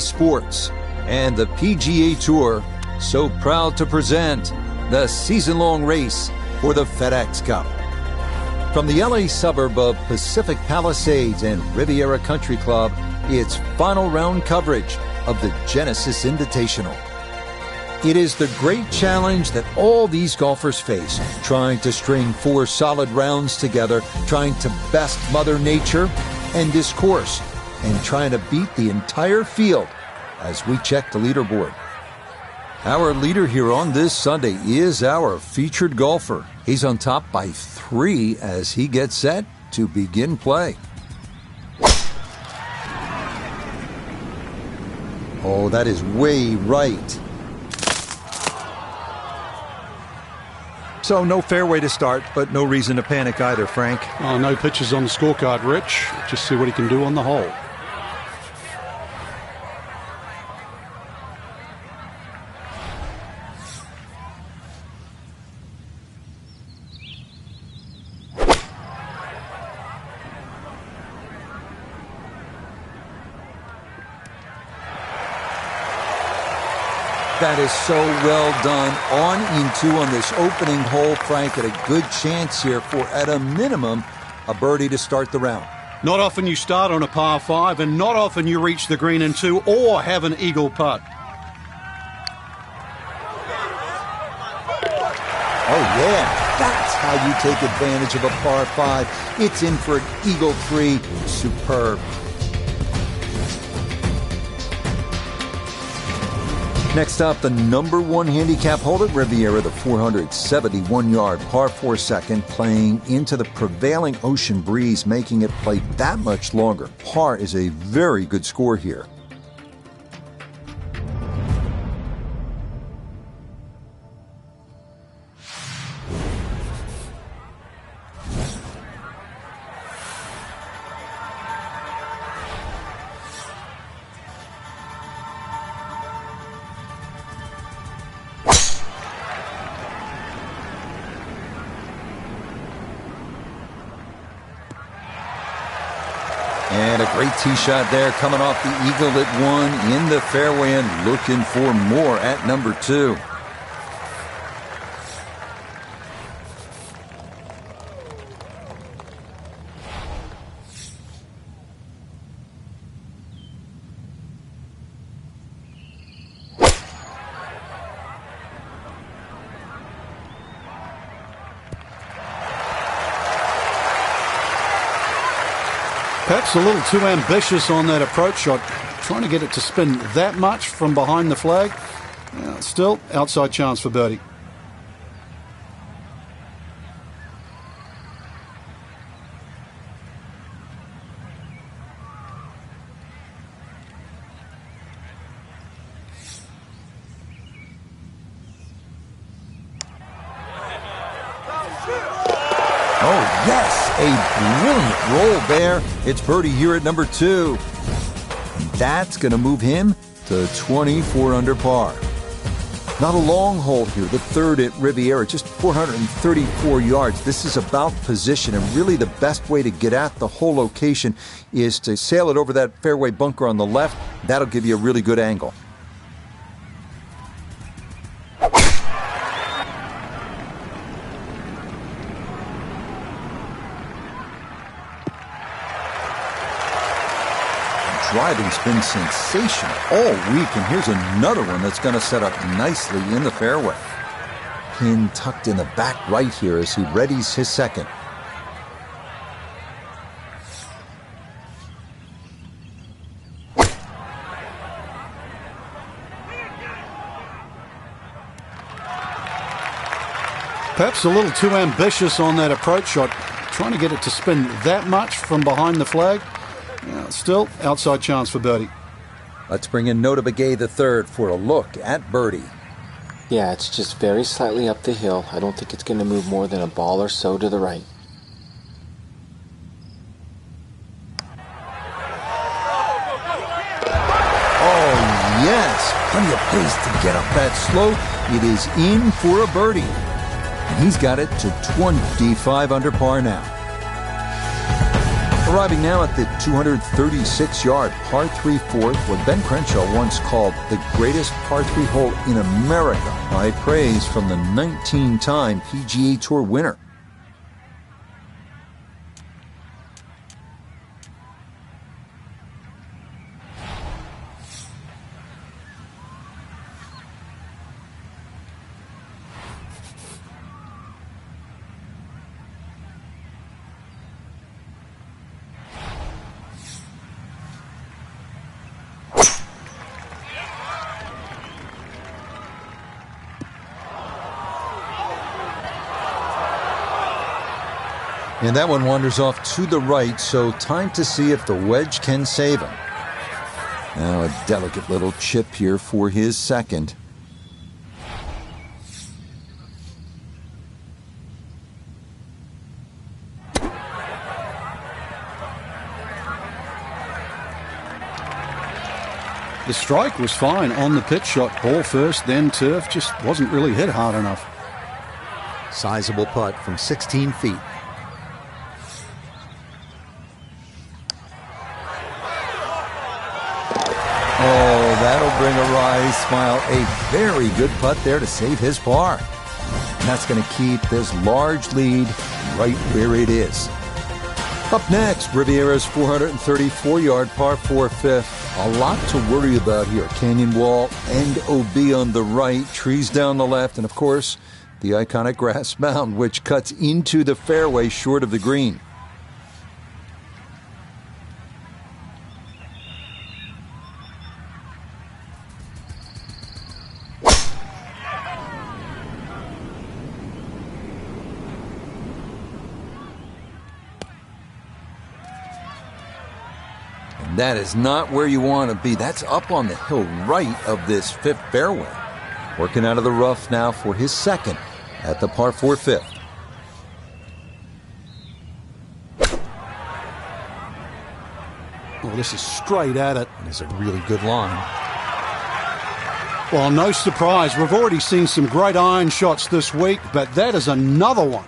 sports and the PGA Tour, so proud to present the season-long race for the FedEx Cup. From the LA suburb of Pacific Palisades and Riviera Country Club, it's final round coverage of the Genesis Invitational. It is the great challenge that all these golfers face, trying to string 4 solid rounds together, trying to best Mother Nature and this course, and trying to beat the entire field as we check the leaderboard. Our leader here on this Sunday is our featured golfer. He's on top by 3 as he gets set to begin play. Oh, that is way right. So no fairway to start, but no reason to panic either, Frank. Oh, no pitches on the scorecard, Rich. Just see what he can do on the hole. That is so well done. On this opening hole, Frank, at a good chance here for, at a minimum, a birdie to start the round. Not often you start on a par 5, and not often you reach the green in 2 or have an eagle putt. Oh, yeah. That's how you take advantage of a par 5. It's in for an eagle 3. Superb. Next up, the number 1 handicap hole at Riviera, the 471-yard par 4 second, playing into the prevailing ocean breeze, making it play that much longer. Par is a very good score here. And a great tee shot there, coming off the eagle at 1 in the fairway and looking for more at number 2. Perhaps a little too ambitious on that approach shot, trying to get it to spin that much from behind the flag. Still, outside chance for birdie. Oh, yes, a brilliant roll there. It's birdie here at number 2. That's going to move him to 24 under par. Not a long hole here, the 3rd at Riviera, just 434 yards. This is about position, and really the best way to get at the whole location is to sail it over that fairway bunker on the left. That'll give you a really good angle. Driving's been sensational all week, and here's another one that's going to set up nicely in the fairway. Pin tucked in the back right here as he readies his second. Perhaps a little too ambitious on that approach shot, trying to get it to spin that much from behind the flag. Still, outside chance for birdie. Let's bring in Nota Begay III for a look at birdie. Yeah, it's just very slightly up the hill. I don't think it's going to move more than a ball or so to the right. Oh, yes. Plenty of pace to get up that slope. It is in for a birdie. And he's got it to 25 under par now. Arriving now at the 236-yard par 3 4th, what Ben Crenshaw once called the greatest par 3 hole in America, high praise from the 19-time PGA Tour winner. And that one wanders off to the right, so time to see if the wedge can save him. Now a delicate little chip here for his second. The strike was fine on the pitch shot. Ball first, then turf. Just wasn't really hit hard enough. Sizable putt from 16 feet. Oh, that'll bring a wry smile. A very good putt there to save his par. And that's going to keep this large lead right where it is. Up next, Riviera's 434-yard par 4 fifth. A lot to worry about here. Canyon wall and OB on the right, trees down the left, and of course, the iconic grass mound, which cuts into the fairway short of the green. That is not where you want to be. That's up on the hill right of this fifth fairway. Working out of the rough now for his second at the par 4 fifth. Well, this is straight at it. It is a really good line. Well, no surprise. We've already seen some great iron shots this week, but that is another one.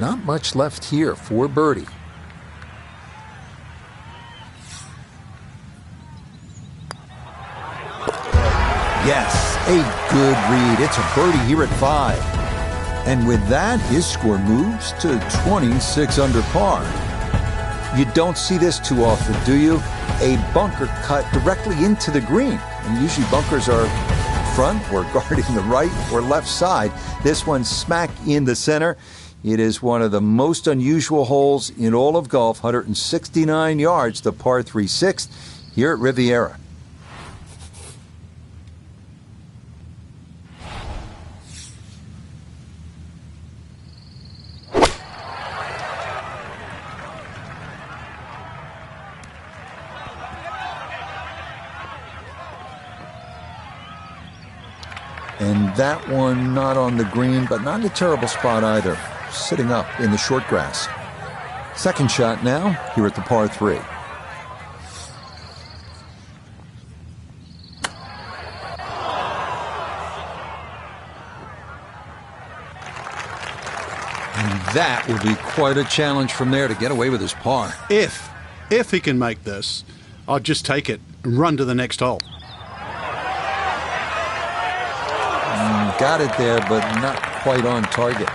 Not much left here for birdie. Yes, a good read. It's a birdie here at 5. And with that, his score moves to 26 under par. You don't see this too often, do you? A bunker cut directly into the green. And usually bunkers are front or guarding the right or left side. This one smack in the center. It is one of the most unusual holes in all of golf. 169 yards, the par 3 sixth here at Riviera. And that one not on the green, but not in a terrible spot either. Sitting up in the short grass. Second shot now here at the par 3. And that will be quite a challenge from there to get away with his par. If he can make this, I'd just take it and run to the next hole. Got it there, but not quite on target.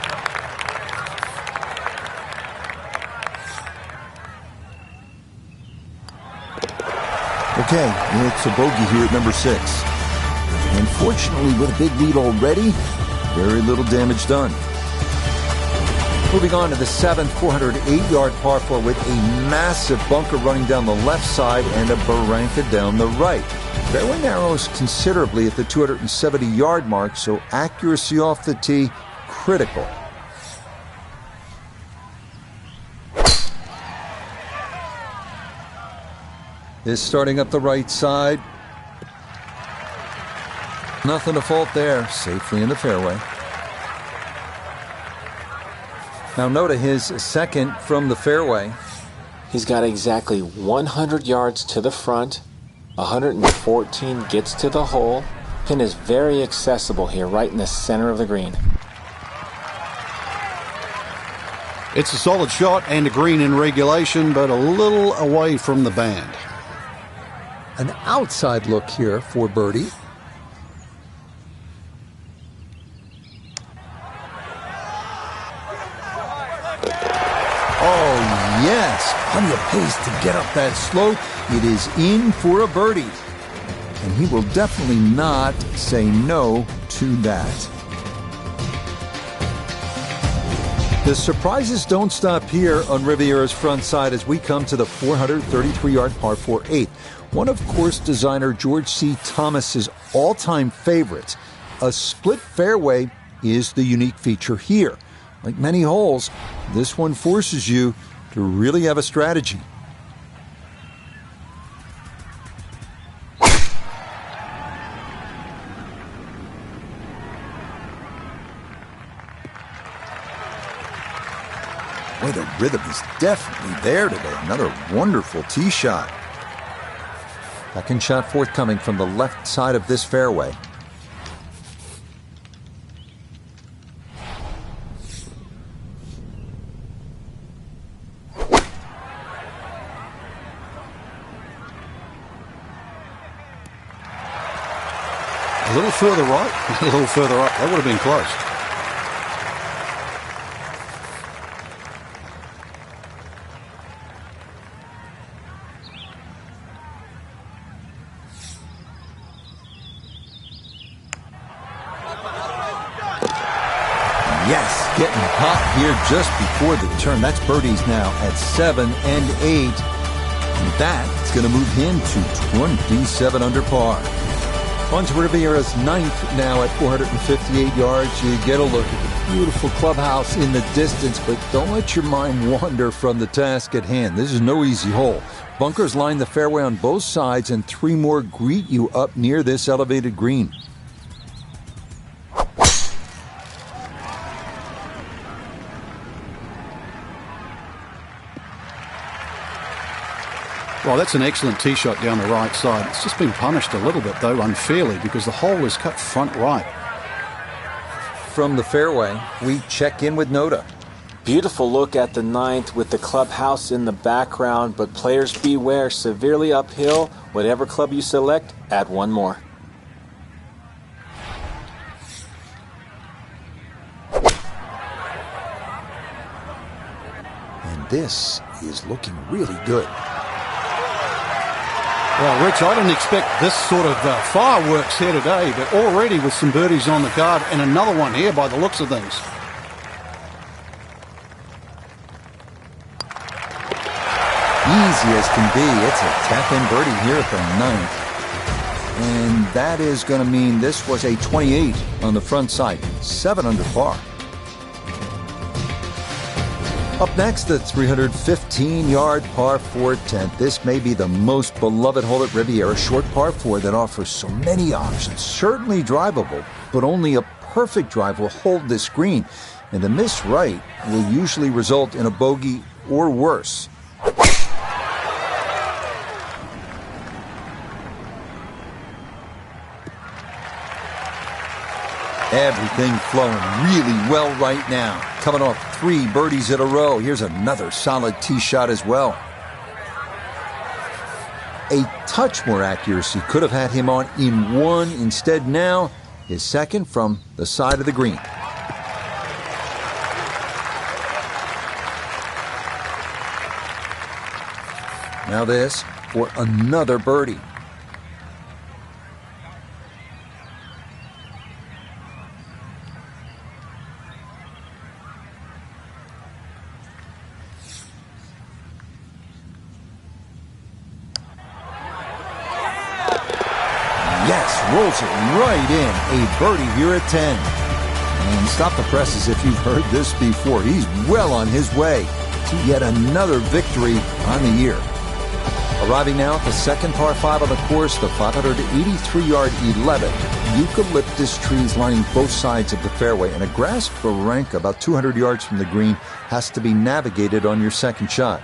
Okay, it's a bogey here at number 6. Unfortunately, with a big lead already, very little damage done. Moving on to the 7th, 408-yard par 4 with a massive bunker running down the left side and a barranca down the right. Fairway narrows considerably at the 270-yard mark, so accuracy off the tee, critical. Is starting up the right side. Nothing to fault there, safely in the fairway. Now note his second from the fairway. He's got exactly 100 yards to the front. 114 gets to the hole. Pin is very accessible here, right in the center of the green. It's a solid shot and a green in regulation, but a little away from the band. An outside look here for birdie. Oh, yes. Plenty of pace to get up that slope. It is in for a birdie. And he will definitely not say no to that. The surprises don't stop here on Riviera's front side as we come to the 433-yard par 4 8th. One of course designer George C. Thomas's all-time favorites. A split fairway is the unique feature here. Like many holes, this one forces you to really have a strategy. Boy, the rhythm is definitely there today. Another wonderful tee shot. Second shot forthcoming from the left side of this fairway. A little further right, a little further up. That would have been close. Yes, getting hot here just before the turn. That's birdies now at 7 and 8. And that's going to move him to 27 under par. On to Riviera's ninth now at 458 yards. You get a look at the beautiful clubhouse in the distance, but don't let your mind wander from the task at hand. This is no easy hole. Bunkers line the fairway on both sides, and 3 more greet you up near this elevated green. Well, that's an excellent tee shot down the right side. It's just been punished a little bit, though, unfairly, because the hole is cut front right. From the fairway, we check in with Noda. Beautiful look at the ninth with the clubhouse in the background, but players beware, severely uphill. Whatever club you select, add one more. And this is looking really good. Well, Rich, I didn't expect this sort of fireworks here today, but already with some birdies on the card and another one here by the looks of things. Easy as can be. It's a tap-in birdie here at the ninth. And that is going to mean this was a 28 on the front side. 7 under par. Up next, the 315-yard par 4 10th. This may be the most beloved hole at Riviera, short par 4 that offers so many options. Certainly drivable, but only a perfect drive will hold this green. And a miss right will usually result in a bogey or worse. Everything flowing really well right now. Coming off 3 birdies in a row. Here's another solid tee shot as well. A touch more accuracy could have had him on in 1. Instead now, his second from the side of the green. Now this for another birdie. Yes, rolls it right in. A birdie here at 10. And stop the presses if you've heard this before. He's well on his way to yet another victory on the year. Arriving now at the second par 5 on the course, the 583-yard 11. Eucalyptus trees lining both sides of the fairway, and a grass barranca about 200 yards from the green has to be navigated on your second shot.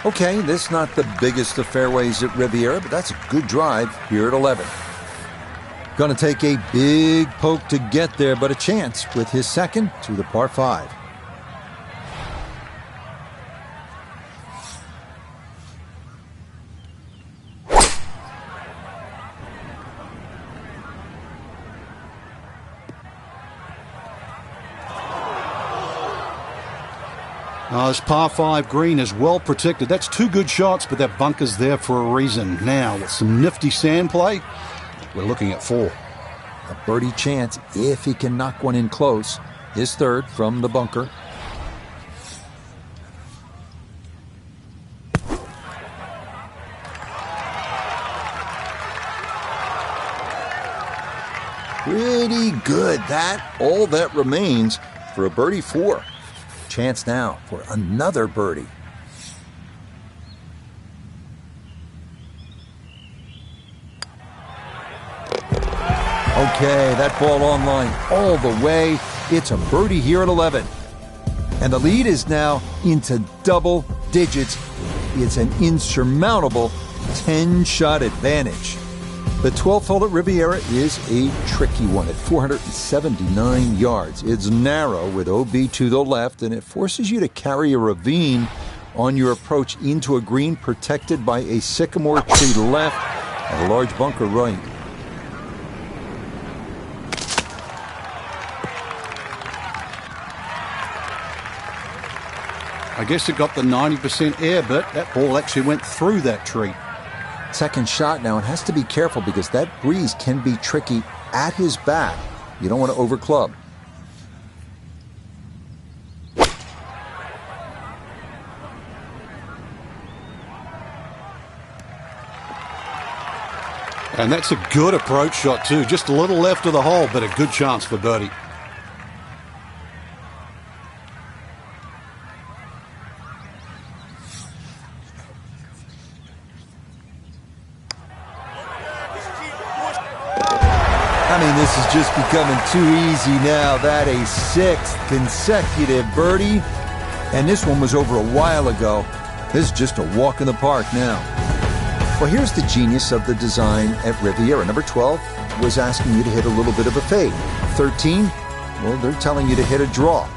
Okay, this is not the biggest of fairways at Riviera, but that's a good drive here at 11. Going to take a big poke to get there, but a chance with his second to the par 5. This par 5 green is well protected. That's 2 good shots, but that bunker's there for a reason. Now, with some nifty sand play, we're looking at 4. A birdie chance if he can knock one in close. His third from the bunker. Pretty good. All that remains for a birdie 4. Chance now for another birdie. Okay, that ball on line all the way. It's a birdie here at 11. And the lead is now into double digits. It's an insurmountable 10-shot advantage. The 12th hole at Riviera is a tricky one at 479 yards. It's narrow with OB to the left, and it forces you to carry a ravine on your approach into a green protected by a sycamore tree left and a large bunker right. I guess it got the 90% air, but that ball actually went through that tree. Second shot now, and has to be careful because that breeze can be tricky at his back. You don't want to overclub. And that's a good approach shot too. Just a little left of the hole, but a good chance for birdie. This is just becoming too easy now. That a 6th consecutive birdie. And this one was over a while ago. This is just a walk in the park now. Well, here's the genius of the design at Riviera. Number 12 was asking you to hit a little bit of a fade. 13, well, they're telling you to hit a draw.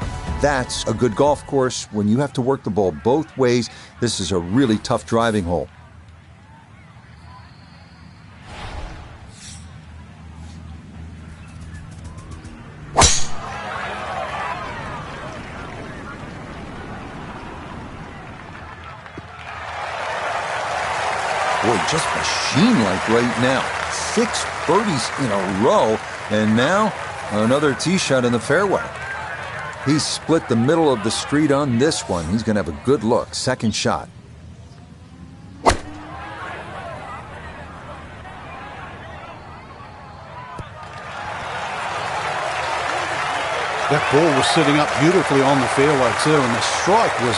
That's a good golf course when you have to work the ball both ways. This is a really tough driving hole. Boy, just machine-like right now. 6 birdies in a row, and now another tee shot in the fairway. He's split the middle of the street on this one. He's going to have a good look. Second shot. That ball was sitting up beautifully on the fairway too, and the strike was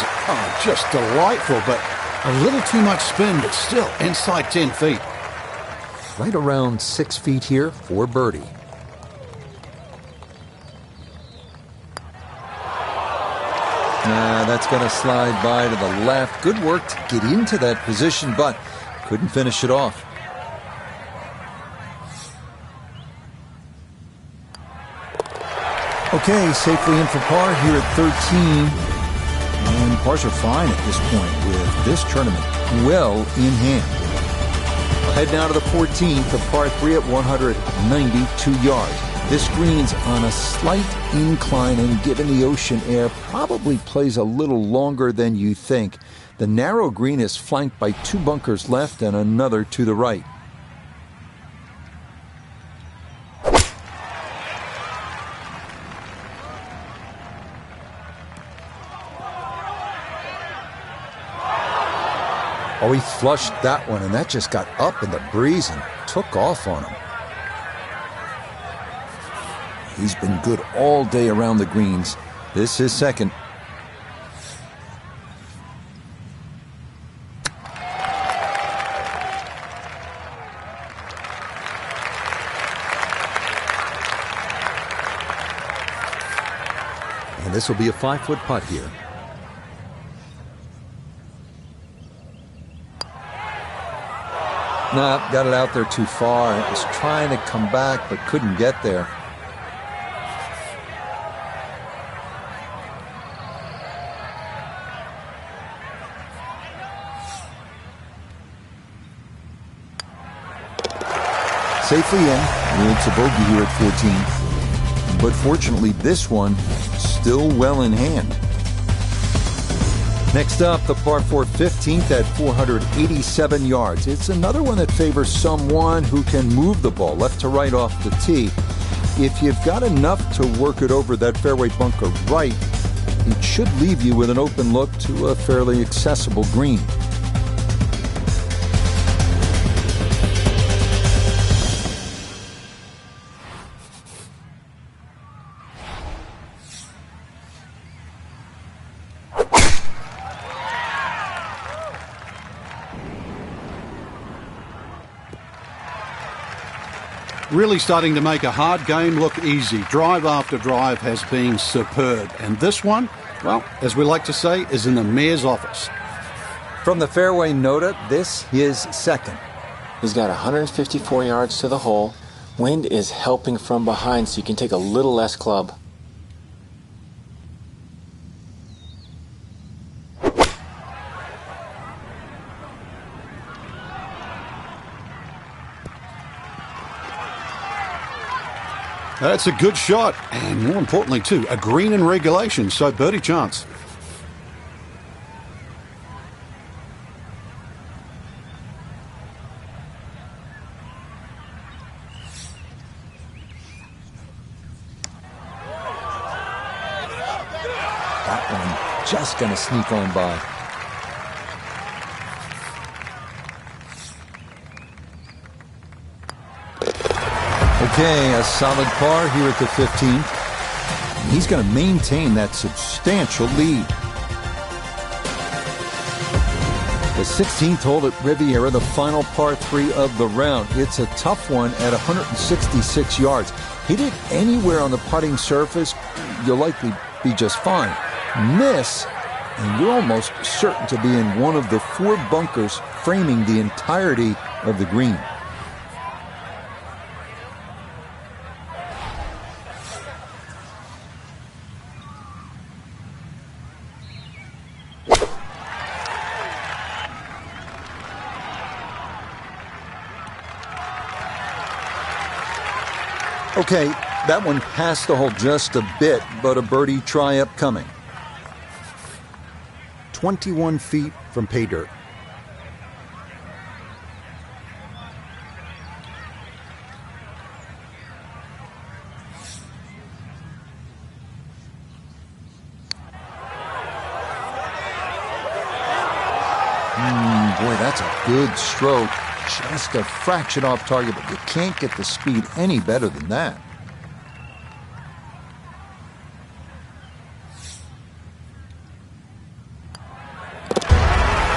just delightful, but a little too much spin, but still inside 10 feet. Right around 6 feet here for birdie. That's going to slide by to the left. Good work to get into that position, but couldn't finish it off. Okay, safely in for par here at 13. And pars are fine at this point with this tournament well in hand. Head now to the 14th of par 3 at 192 yards. This green's on a slight incline, and given the ocean air, probably plays a little longer than you think. The narrow green is flanked by 2 bunkers left and another to the right. Oh, he flushed that one, and that just got up in the breeze and took off on him. He's been good all day around the greens. This is second. And this will be a 5-foot putt here. Nah, got it out there too far. It was trying to come back, but couldn't get there. Safely in. It's a bogey here at 14. But fortunately, this one still well in hand. Next up, the par 4 15th at 487 yards. It's another one that favors someone who can move the ball left to right off the tee. If you've got enough to work it over that fairway bunker right, it should leave you with an open look to a fairly accessible green. Really starting to make a hard game look easy. Drive after drive has been superb. And this one, well, as we like to say, is in the mayor's office. From the fairway nota, this is second. He's got 154 yards to the hole. Wind is helping from behind, so you can take a little less club. That's a good shot, and more importantly too, a green in regulation, so birdie chance. That one just going to sneak on by. Okay, a solid par here at the 15th. He's going to maintain that substantial lead. The 16th hole at Riviera, the final par 3 of the round. It's a tough one at 166 yards. Hit it anywhere on the putting surface, you'll likely be just fine. Miss, and you're almost certain to be in one of the 4 bunkers framing the entirety of the green. Okay, that one passed the hole just a bit, but a birdie try upcoming. 21 feet from pay dirt. Boy, that's a good stroke. Just a fraction off target, but you can't get the speed any better than that.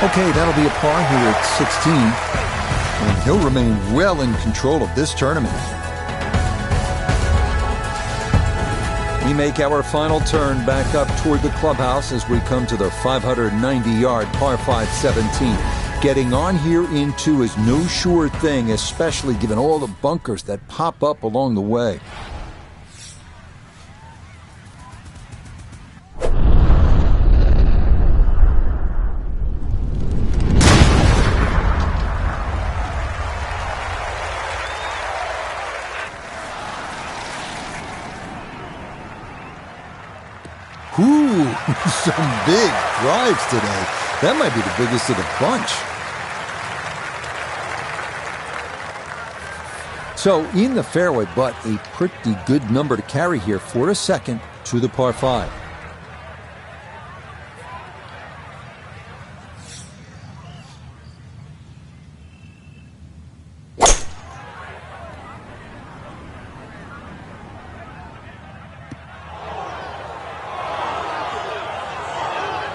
Okay, that'll be a par here at 16, and he'll remain well in control of this tournament. We make our final turn back up toward the clubhouse as we come to the 590-yard par 5 17. Getting on here in 2 is no sure thing, especially given all the bunkers that pop up along the way. Ooh, some big drives today. That might be the biggest of the bunch. So in the fairway, but a pretty good number to carry here for a second to the par 5.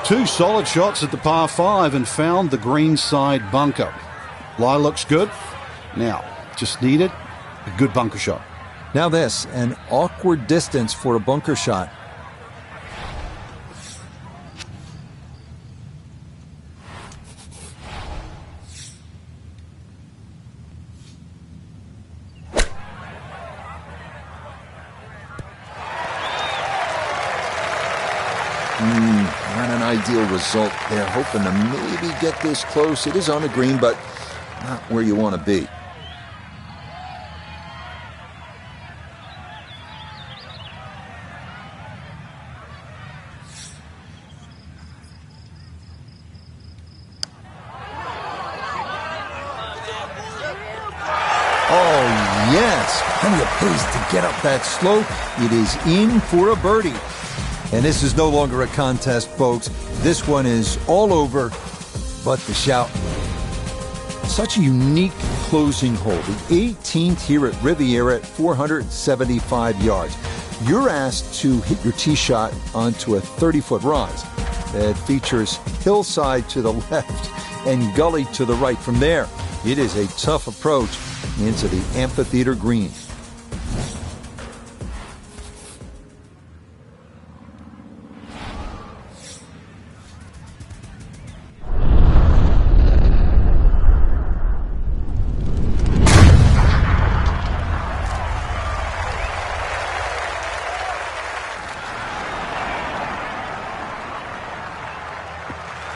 Two solid shots at the par 5 and found the green side bunker. Lie looks good. Now, just needed a good bunker shot. Now this, an awkward distance for a bunker shot. Not an ideal result. They're hoping to maybe get this close. It is on the green, but not where you want to be. Oh, yes. Plenty of pace to get up that slope. It is in for a birdie. And this is no longer a contest, folks. This one is all over but the shout. Such a unique closing hole. The 18th here at Riviera at 475 yards. You're asked to hit your tee shot onto a 30-foot rise that features hillside to the left and gully to the right. From there, it is a tough approach into the amphitheater green.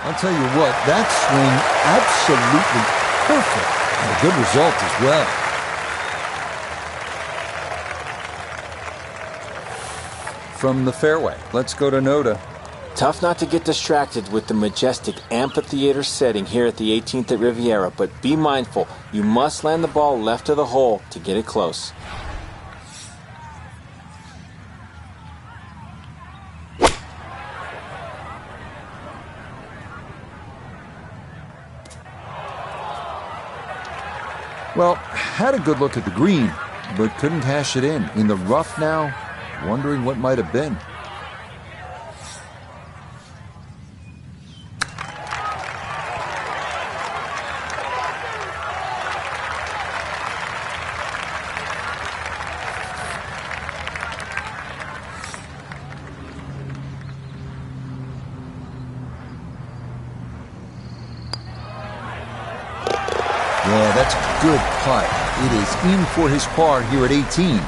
I'll tell you what, that swing absolutely perfect. And a good result as well. From the fairway, let's go to Noda. Tough not to get distracted with the majestic amphitheater setting here at the 18th at Riviera, but be mindful, you must land the ball left of the hole to get it close. Well, had a good look at the green, but couldn't cash it in. In the rough now, wondering what might have been. Yeah, that's a good putt. It is in for his par here at 18.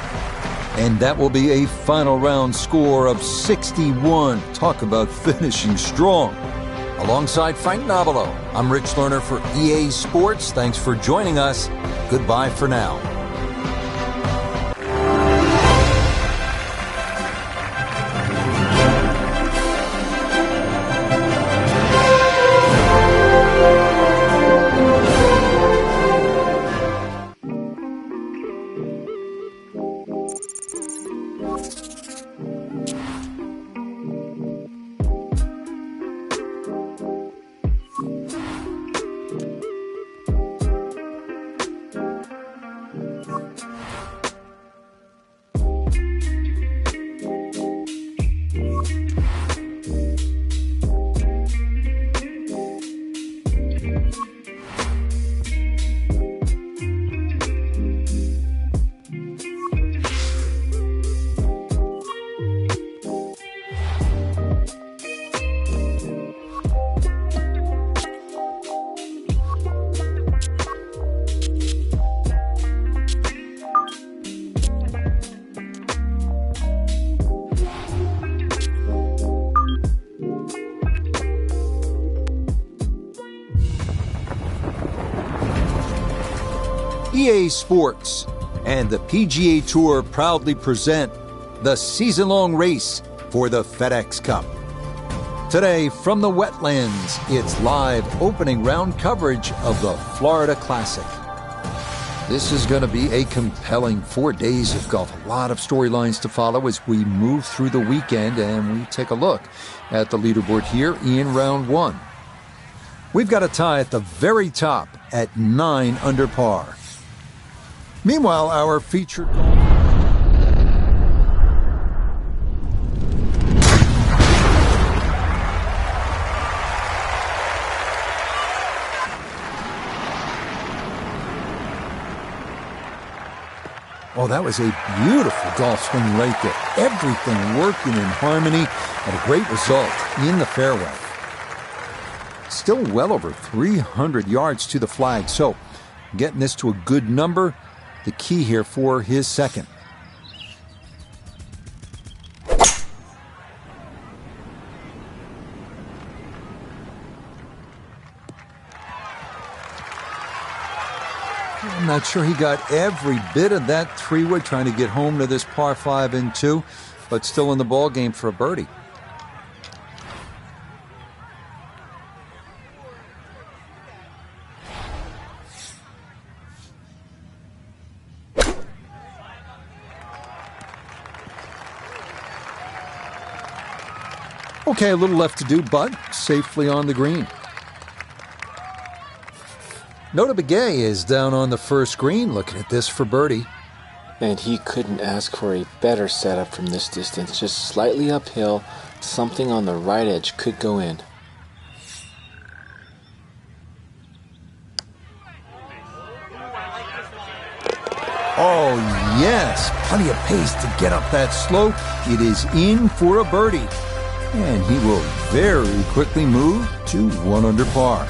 And that will be a final round score of 61. Talk about finishing strong. Alongside Frank Nobilo, I'm Rich Lerner for EA Sports. Thanks for joining us. Goodbye for now. EA Sports and the PGA Tour proudly present the season-long race for the FedEx Cup. Today, from the wetlands, it's live opening round coverage of the Florida Classic. This is going to be a compelling 4 days of golf. A lot of storylines to follow as we move through the weekend and we take a look at the leaderboard here in round one. We've got a tie at the very top at 9 under par. Meanwhile, our featured Oh, that was a beautiful golf swing right there. Everything working in harmony and a great result in the fairway. Still well over 300 yards to the flag, so getting this to a good number, the key here for his second. I'm not sure he got every bit of that three-wood trying to get home to this par 5 and 2, but still in the ball game for a birdie. Okay, a little left to do, but safely on the green. Nota Begay is down on the first green, looking at this for birdie. And he couldn't ask for a better setup from this distance. Just slightly uphill, something on the right edge could go in. Oh, yes, plenty of pace to get up that slope. It is in for a birdie. And he will very quickly move to 1 under par.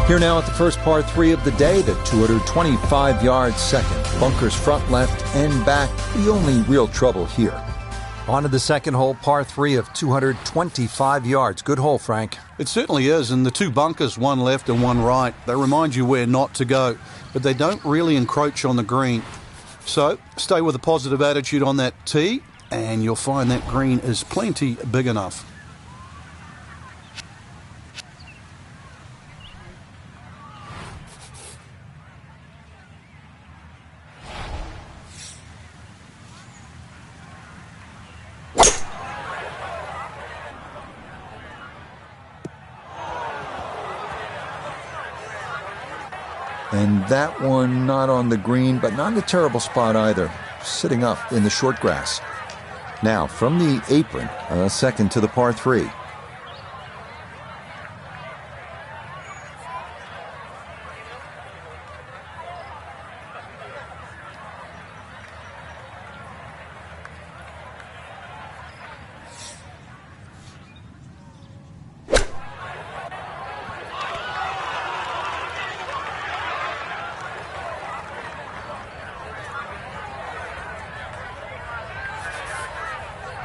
Here now at the first par 3 of the day, the 225-yard second. Bunkers front, left, and back, the only real trouble here. On to the second hole, par 3 of 225 yards. Good hole, Frank. It certainly is, and the two bunkers, one left and one right, they remind you where not to go, but they don't really encroach on the green. So stay with a positive attitude on that tee, and you'll find that green is plenty big enough. And that one not on the green, but not in a terrible spot either. Sitting up in the short grass. Now, from the apron, a second to the par 3.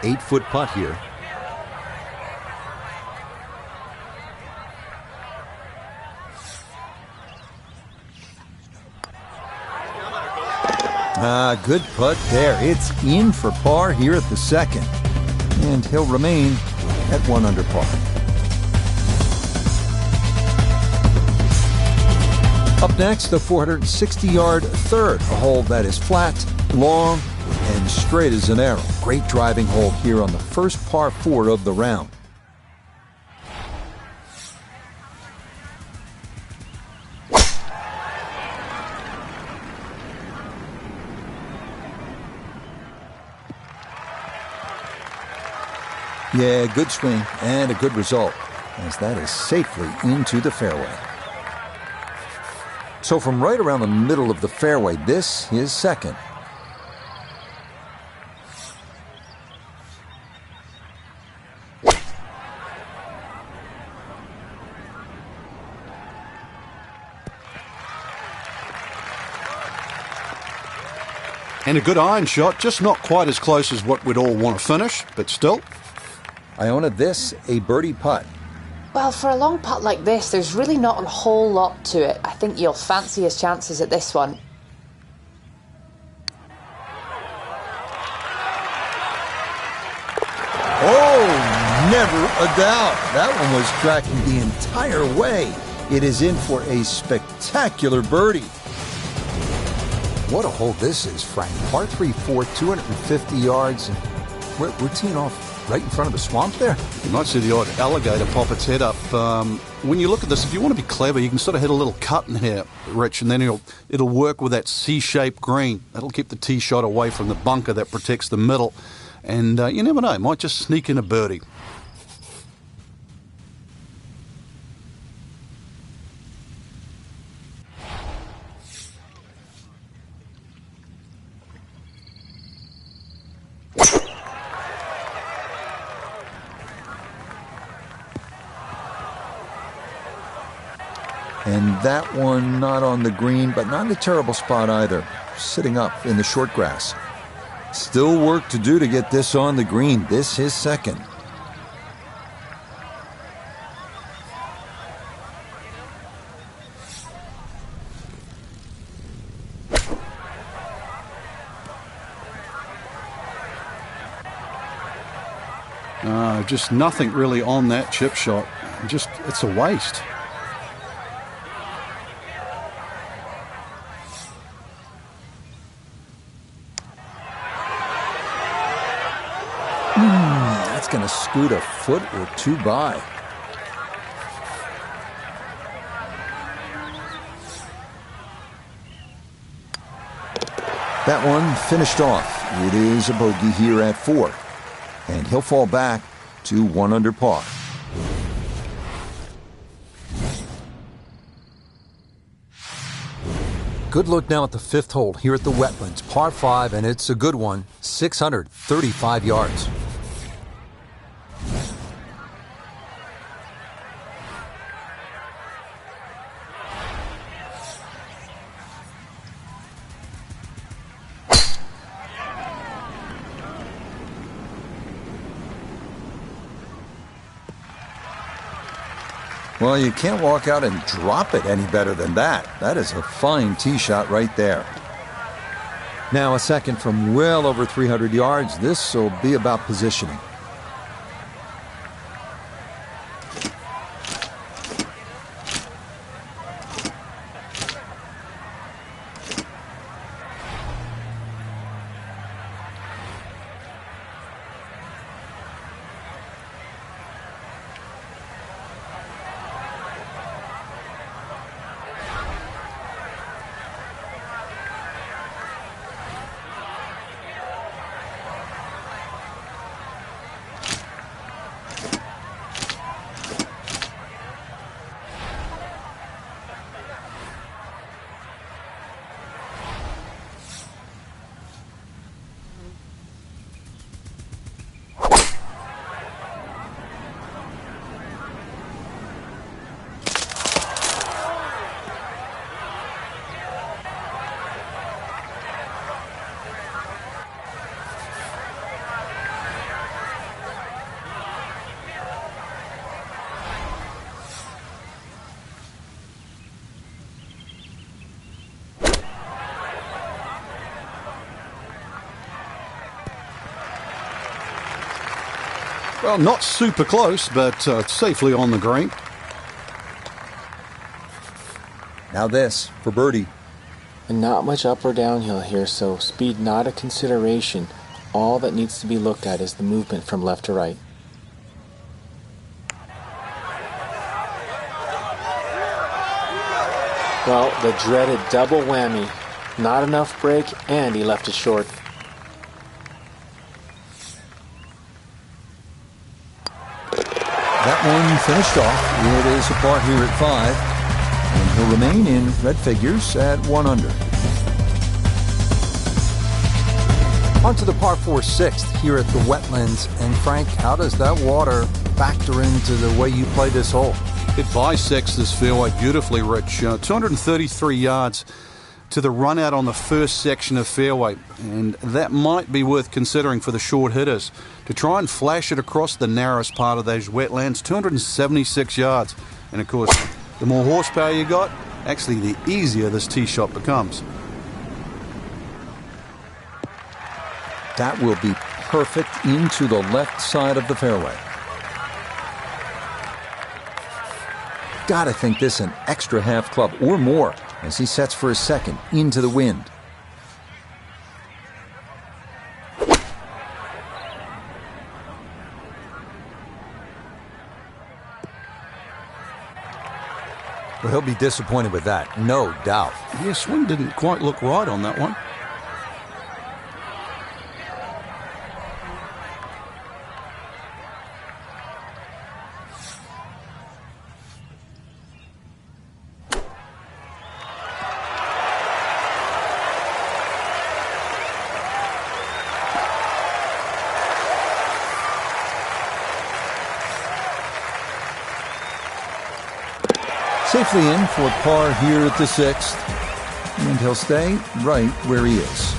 Eight-foot putt here. Good putt there. It's in for par here at the second. And he'll remain at 1 under par. Up next, the 460-yard third, a hole that is flat, long, and straight as an arrow. Great driving hole here on the first par 4 of the round. Yeah, good swing and a good result, as that is safely into the fairway. So from right around the middle of the fairway, this is second. And a good iron shot, just not quite as close as what we'd all want to finish, but still. Iona, this a birdie putt. Well, for a long putt like this, there's really not a whole lot to it. I think you'll fancy his chances at this one. Oh, never a doubt. That one was tracking the entire way. It is in for a spectacular birdie. What a hole this is, Frank. Par 3-4, 250 yards. And we're teeing off right in front of the swamp there. You might see the odd alligator pop its head up. When you look at this, if you want to be clever, you can sort of hit a little cut in here, Rich, and then it'll work with that C-shaped green. That'll keep the tee shot away from the bunker that protects the middle. And you never know, it might just sneak in a birdie. And that one not on the green, but not in a terrible spot either. Sitting up in the short grass. Still work to do to get this on the green. This is second. Just nothing really on that chip shot. Just, it's a waste. That's going to scoot a foot or two by. That one finished off. It is a bogey here at 4. And he'll fall back to 1 under par. Good look now at the 5th hole here at the Wetlands. Par 5, and it's a good one. 635 yards. Well, you can't walk out and drop it any better than that. That is a fine tee shot right there. Now a second from well over 300 yards. This will be about positioning. Well, not super close, but safely on the green. Now this for birdie. And not much up or downhill here, so speed not a consideration. All that needs to be looked at is the movement from left to right. Well, the dreaded double whammy. Not enough break, and he left it short. That one finished off. It is a par here at 5. And he'll remain in red figures at 1 under. On to the par 4 6th here at the Wetlands. And Frank, how does that water factor into the way you play this hole? It bisects this fairway beautifully, Rich. 233 yards to the run out on the first section of fairway, and that might be worth considering for the short hitters to try and flash it across the narrowest part of those wetlands. 276 yards, and of course the more horsepower you got, actually the easier this tee shot becomes. That will be perfect into the left side of the fairway. Gotta think this an extra half club or more as he sets for his second into the wind. Well, he'll be disappointed with that, no doubt. Yeah, swing didn't quite look right on that one. Safely in for par here at the 6th, and he'll stay right where he is.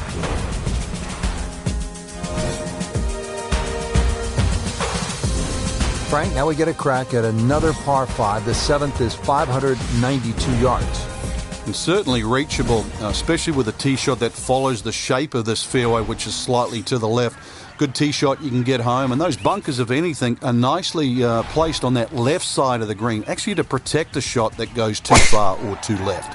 Frank, now we get a crack at another par 5. The 7th is 592 yards. And certainly reachable, especially with a tee shot that follows the shape of this fairway, which is slightly to the left. good tee shot, you can get home. And those bunkers, if anything, are nicely placed on that left side of the green, actually to protect a shot that goes too far or too left.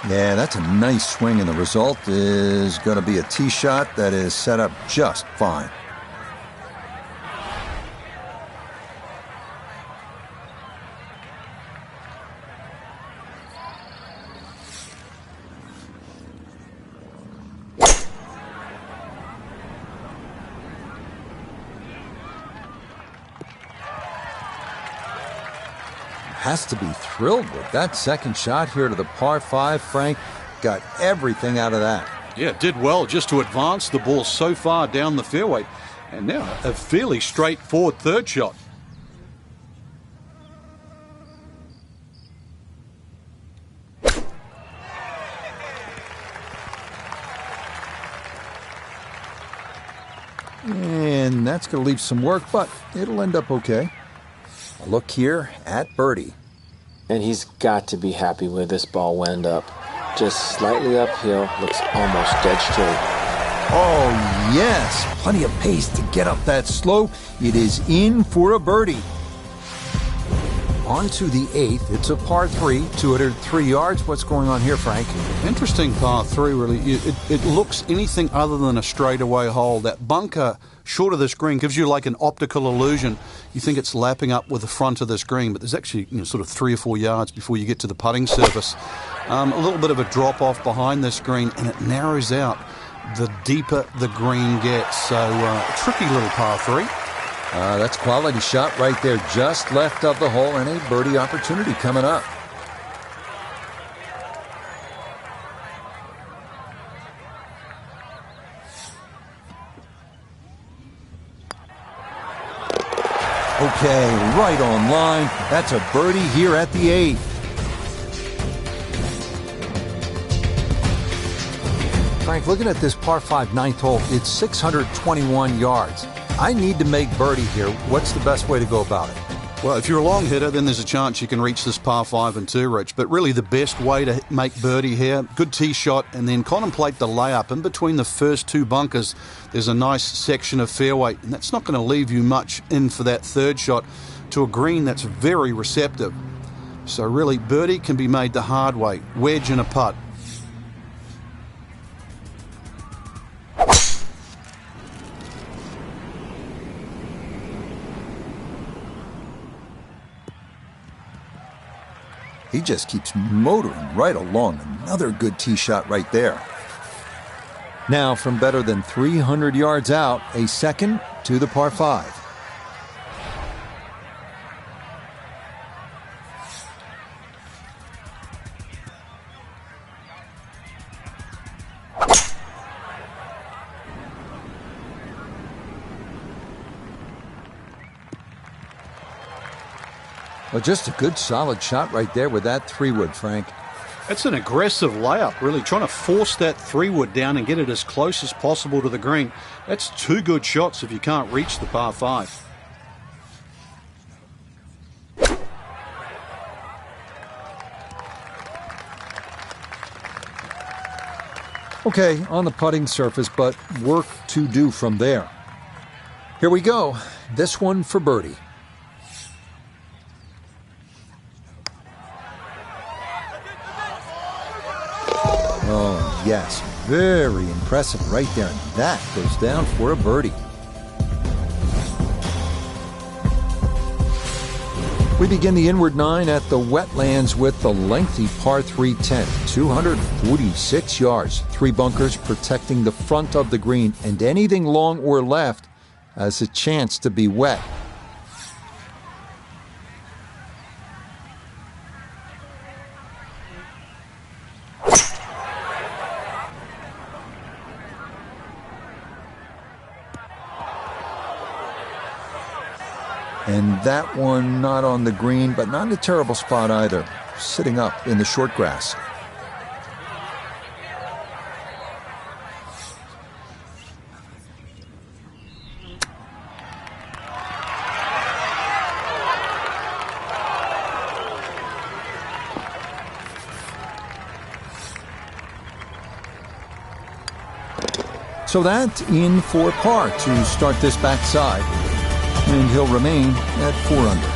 Yeah, that's a nice swing, and the result is going to be a tee shot that is set up just fine. Has to be thrilled with that second shot here to the par 5. Frank got everything out of that. Yeah, did well just to advance the ball so far down the fairway. And now a fairly straightforward third shot. And that's going to leave some work, but it'll end up okay. A look here at birdie. And he's got to be happy where this ball went up. Just slightly uphill, looks almost dead straight. Oh, yes. Plenty of pace to get up that slope. It is in for a birdie. On to the 8th. It's a par 3, 203 yards. What's going on here, Frank? Interesting par 3, really. It looks anything other than a straightaway hole. That bunker short of this green gives you like an optical illusion. You think it's lapping up with the front of this green, but there's actually sort of 3 or 4 yards before you get to the putting surface. A little bit of a drop off behind this green, and it narrows out the deeper the green gets. So a tricky little par 3. That's a quality shot right there, just left of the hole, and a birdie opportunity coming up. Okay, right on line. That's a birdie here at the 8th. Frank, looking at this par 5 ninth hole, it's 621 yards. I need to make birdie here. What's the best way to go about it? Well, if you're a long hitter, then there's a chance you can reach this par 5 and 2, Rich. But really the best way to make birdie here, good tee shot, and then contemplate the layup. In between the first 2 bunkers, there's a nice section of fairway, and that's not going to leave you much in for that third shot to a green that's very receptive. So really, birdie can be made the hard way, wedge and a putt. He just keeps motoring right along. Another good tee shot right there. Now, from better than 300 yards out, a second to the par 5. Well, just a good solid shot right there with that 3-wood, Frank. That's an aggressive layup, really, trying to force that 3-wood down and get it as close as possible to the green. That's 2 good shots if you can't reach the par 5. Okay, on the putting surface, but work to do from there. Here we go. This one for birdie. Oh, yes. Very impressive right there. And that goes down for a birdie. We begin the inward 9 at the wetlands with the lengthy par 3 10th. 246 yards. 3 bunkers protecting the front of the green. And anything long or left has a chance to be wet. And that one not on the green, but not in a terrible spot either. Sitting up in the short grass. So that in for par to start this backside. And he'll remain at 4 under.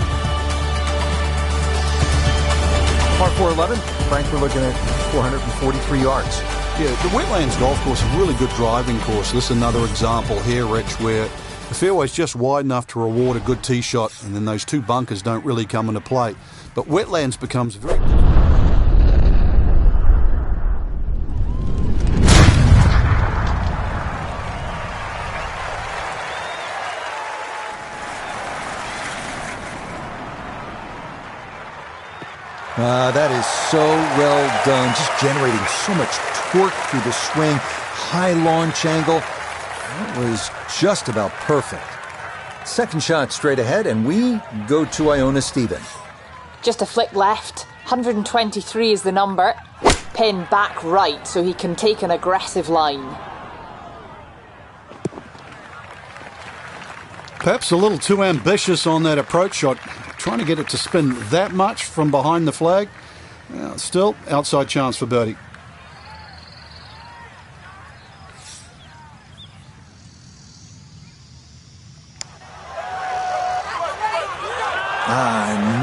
Par 411, Frank, we're looking at 443 yards. Yeah, the Wetlands Golf Course is a really good driving course. This is another example here, Rich, where the fairway's just wide enough to reward a good tee shot, and then those two bunkers don't really come into play. But Wetlands becomes very... That is so well done, just generating so much torque through the swing, high launch angle. That was just about perfect. Second shot straight ahead, and we go to Iona Stephen. Just a flick left. 123 is the number. Pin back right so he can take an aggressive line. Perhaps a little too ambitious on that approach shot. Trying to get it to spin that much from behind the flag. Still, outside chance for birdie.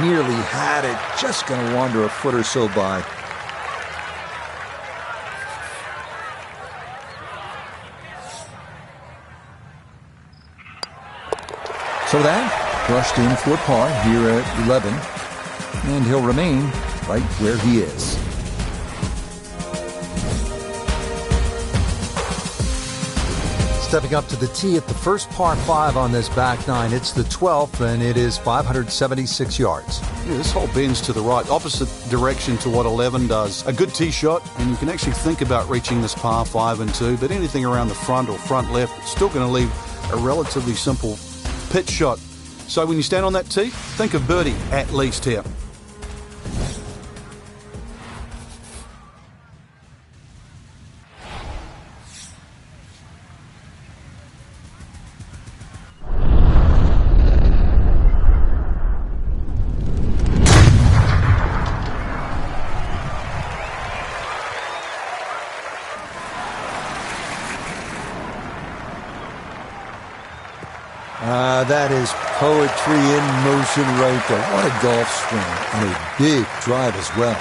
Nearly had it. Just going to wander a foot or so by. So that brushed in for par here at 11, and he'll remain right where he is. Stepping up to the tee at the first par 5 on this back 9. It's the 12th, and it is 576 yards. Yeah, this hole bends to the right, opposite direction to what 11 does. A good tee shot, and you can actually think about reaching this par 5 and 2, but anything around the front or front left, it's still going to leave a relatively simple pitch shot. So when you stand on that tee, think of birdie at least here. That is poetry in motion right there. What a golf swing, and a big drive as well.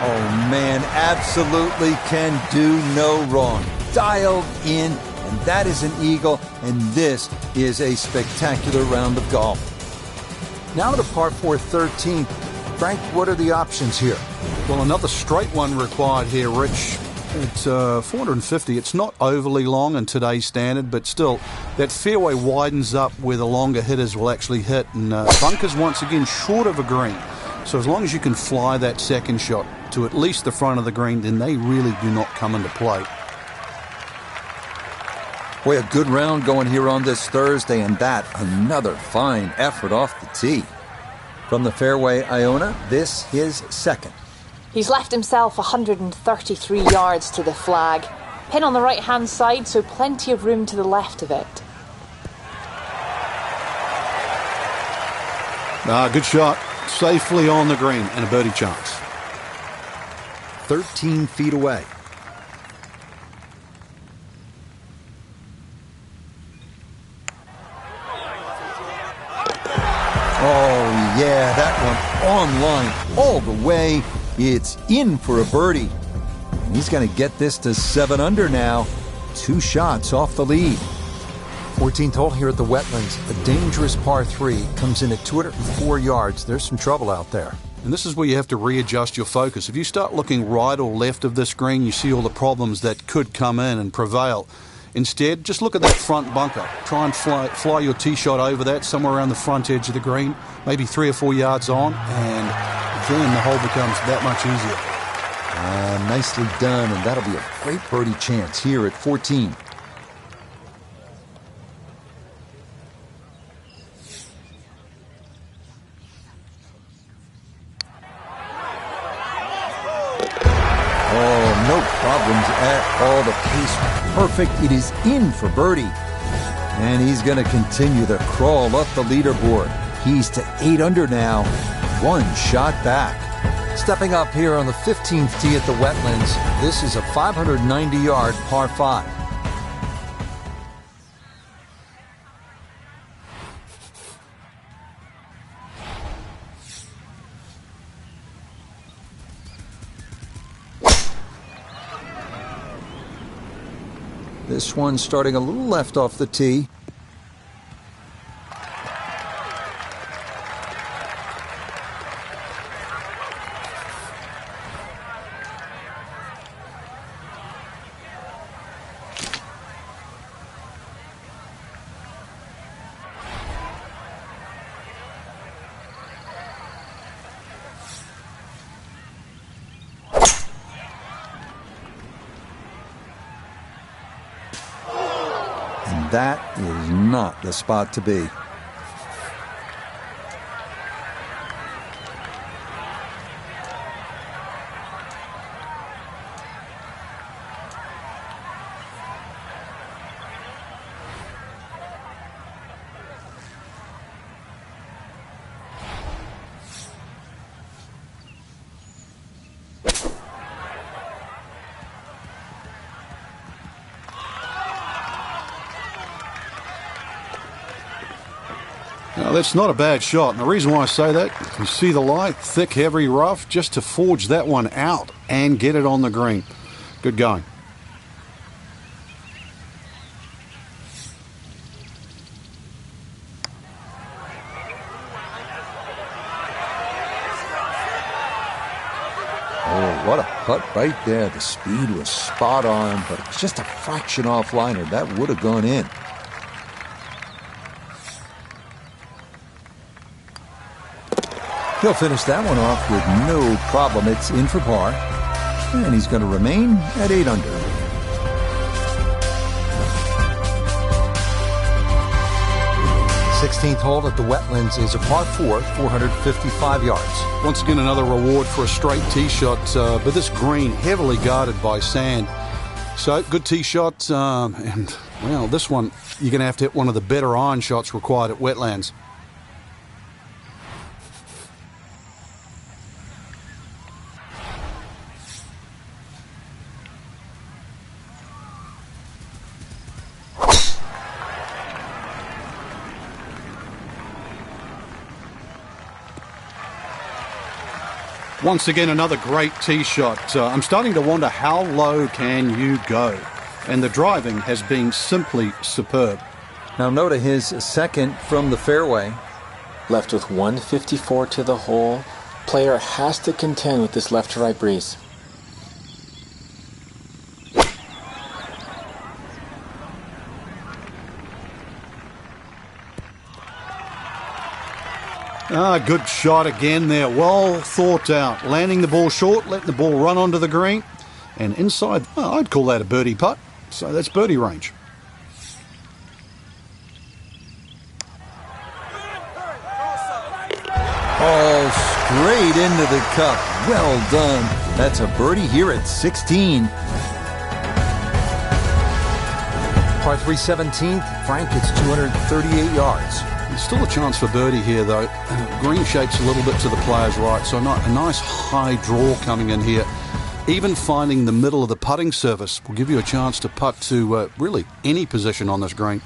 Oh, man, absolutely can do no wrong. Dialed in, and that is an eagle, and this is a spectacular round of golf. Now to par 4 13. Frank, what are the options here? Well, another straight one required here, Rich. At 450, it's not overly long in today's standard, but still, that fairway widens up where the longer hitters will actually hit, and bunkers once again short of a green. So as long as you can fly that second shot to at least the front of the green, then they really do not come into play. Boy, a good round going here on this Thursday, and that another fine effort off the tee. From the fairway, Iona, this his second. He's left himself 133 yards to the flag. Pin on the right-hand side, so plenty of room to the left of it. Good shot. Safely on the green and a birdie chance. 13 feet away. Oh, yeah, that one on line all the way. It's in for a birdie. And he's going to get this to 7 under now. 2 shots off the lead. 14th hole here at the Wetlands. A dangerous par 3 comes in at 204 yards. There's some trouble out there. And this is where you have to readjust your focus. If you start looking right or left of this green, you see all the problems that could come in and prevail. Instead, just look at that front bunker. Try and fly your tee shot over that, somewhere around the front edge of the green, maybe 3 or 4 yards on, and then the hole becomes that much easier. Nicely done, and that'll be a great birdie chance here at 14. Oh, no problems at all. The pace perfect. It is in for birdie. And he's going to continue the crawl up the leaderboard. He's to 8 under now. 1 shot back. Stepping up here on the 15th tee at the Wetlands, this is a 590-yard par 5. This one starting a little left off the tee. That is not the spot to be. Now, that's not a bad shot, and the reason why I say that, you see the light, thick, heavy rough, just to forge that one out and get it on the green. Good going. Oh, what a putt right there. The speed was spot on, but it's just a fraction off liner. That would have gone in. He'll finish that one off with no problem. It's in for par, and he's going to remain at 8 under. The 16th hole at the Wetlands is a par 4, 455 yards. Once again, another reward for a straight tee shot, but this green heavily guarded by sand. So, good tee shot, and, well, this one, you're going to have to hit one of the better iron shots required at Wetlands. Once again, another great tee shot. I'm starting to wonder, how low can you go? And the driving has been simply superb. Now Noda, his second from the fairway. Left with 154 to the hole. Player has to contend with this left to right breeze. Good shot again there. Well thought out. Landing the ball short, letting the ball run onto the green. And inside, I'd call that a birdie putt. So that's birdie range. Oh, straight into the cup. Well done. That's a birdie here at 16. Par 3 17th. Frank, it's 238 yards. There's still a chance for birdie here, though. Green shape's a little bit to the player's right, so a nice high draw coming in here. Even finding the middle of the putting surface will give you a chance to putt to really any position on this green.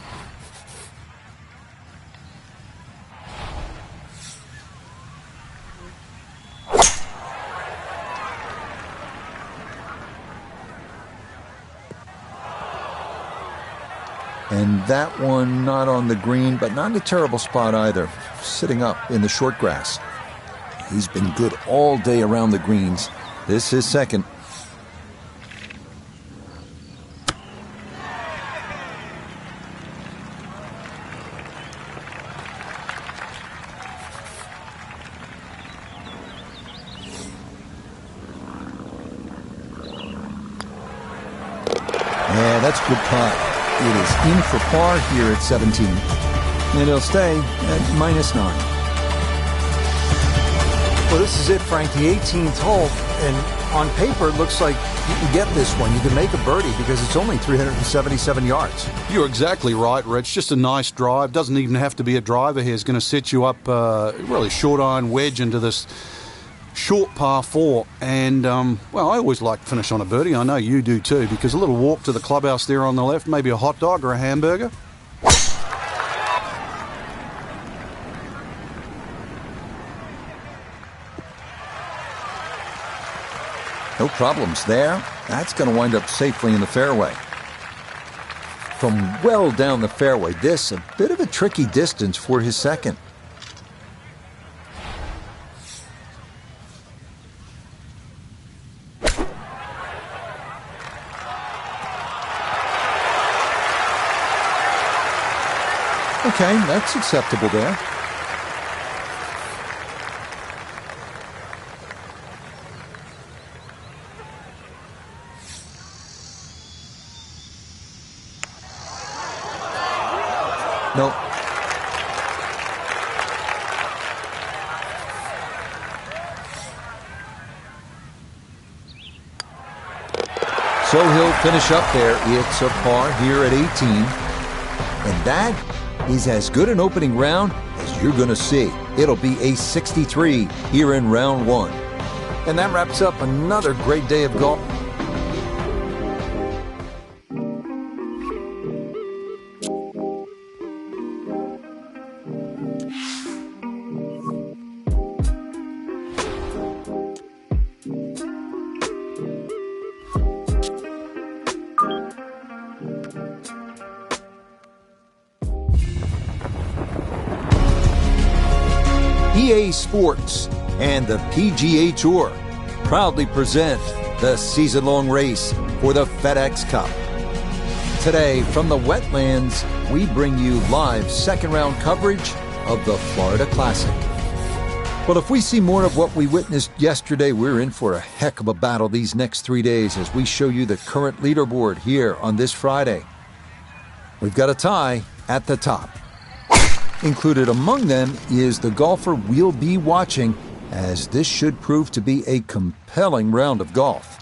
And that one not on the green, but not in a terrible spot either. Sitting up in the short grass. He's been good all day around the greens. This is second. Yeah, that's a good putt. It is in for par here at 17. And it'll stay at -9. Well, this is it, Frank, the 18th hole. And on paper, it looks like you can get this one. You can make a birdie because it's only 377 yards. You're exactly right, Rich. Just a nice drive. Doesn't even have to be a driver here. It's going to set you up really short iron wedge into this short par 4. And, well, I always like to finish on a birdie. I know you do too, because a little walk to the clubhouse there on the left, maybe a hot dog or a hamburger. No problems there. That's going to wind up safely in the fairway. From well down the fairway, this a bit of a tricky distance for his second. Okay, that's acceptable there. No. So he'll finish up there. It's a par here at 18. And that is as good an opening round as you're going to see. It'll be a 63 here in round 1. And that wraps up another great day of golf. EA Sports and the PGA Tour proudly present the season-long race for the FedEx Cup. Today, from the wetlands, we bring you live second-round coverage of the Florida Classic. Well, if we see more of what we witnessed yesterday, we're in for a heck of a battle these next 3 days as we show you the current leaderboard here on this Friday. We've got a tie at the top. Included among them is the golfer we'll be watching, as this should prove to be a compelling round of golf.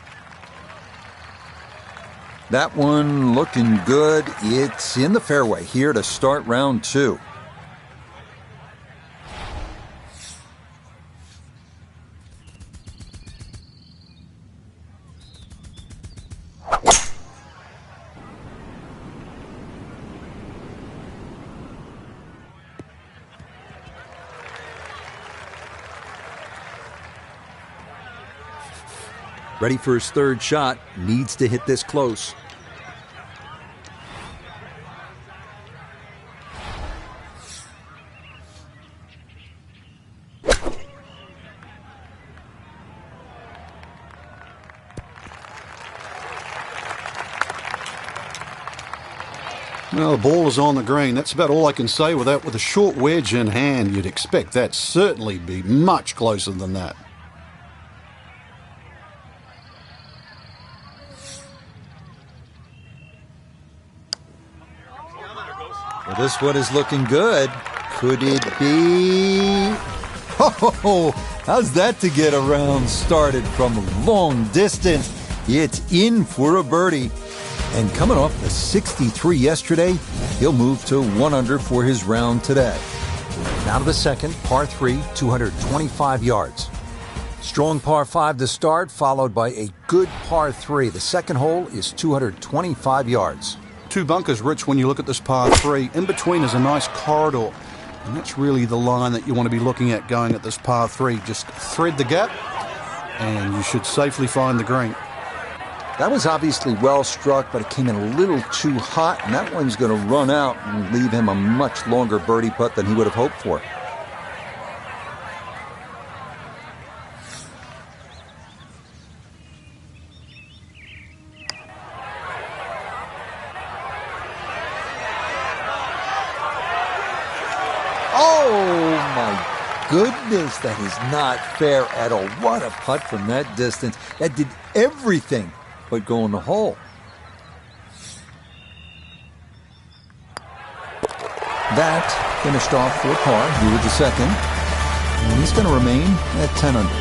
That one looking good. It's in the fairway here to start round 2. Ready for his third shot, needs to hit this close. Well, the ball is on the green. That's about all I can say with that. With a short wedge in hand, you'd expect that certainly be much closer than that. Well, this one is looking good. Could it be? Oh, how's that to get a round started from long distance? It's in for a birdie. And coming off the 63 yesterday, he'll move to 1 under for his round today. Now to the second, par 3, 225 yards. Strong par 5 to start, followed by a good par 3. The second hole is 225 yards. 2 bunkers, Rich, when you look at this par 3. In between is a nice corridor. And that's really the line that you want to be looking at going at this par 3. Just thread the gap, and you should safely find the green. That was obviously well struck, but it came in a little too hot, and that one's going to run out and leave him a much longer birdie putt than he would have hoped for. goodness, that is not fair at all. What a putt from that distance. That did everything but go in the hole. That finished off for par here with the second. And he's going to remain at 10 under.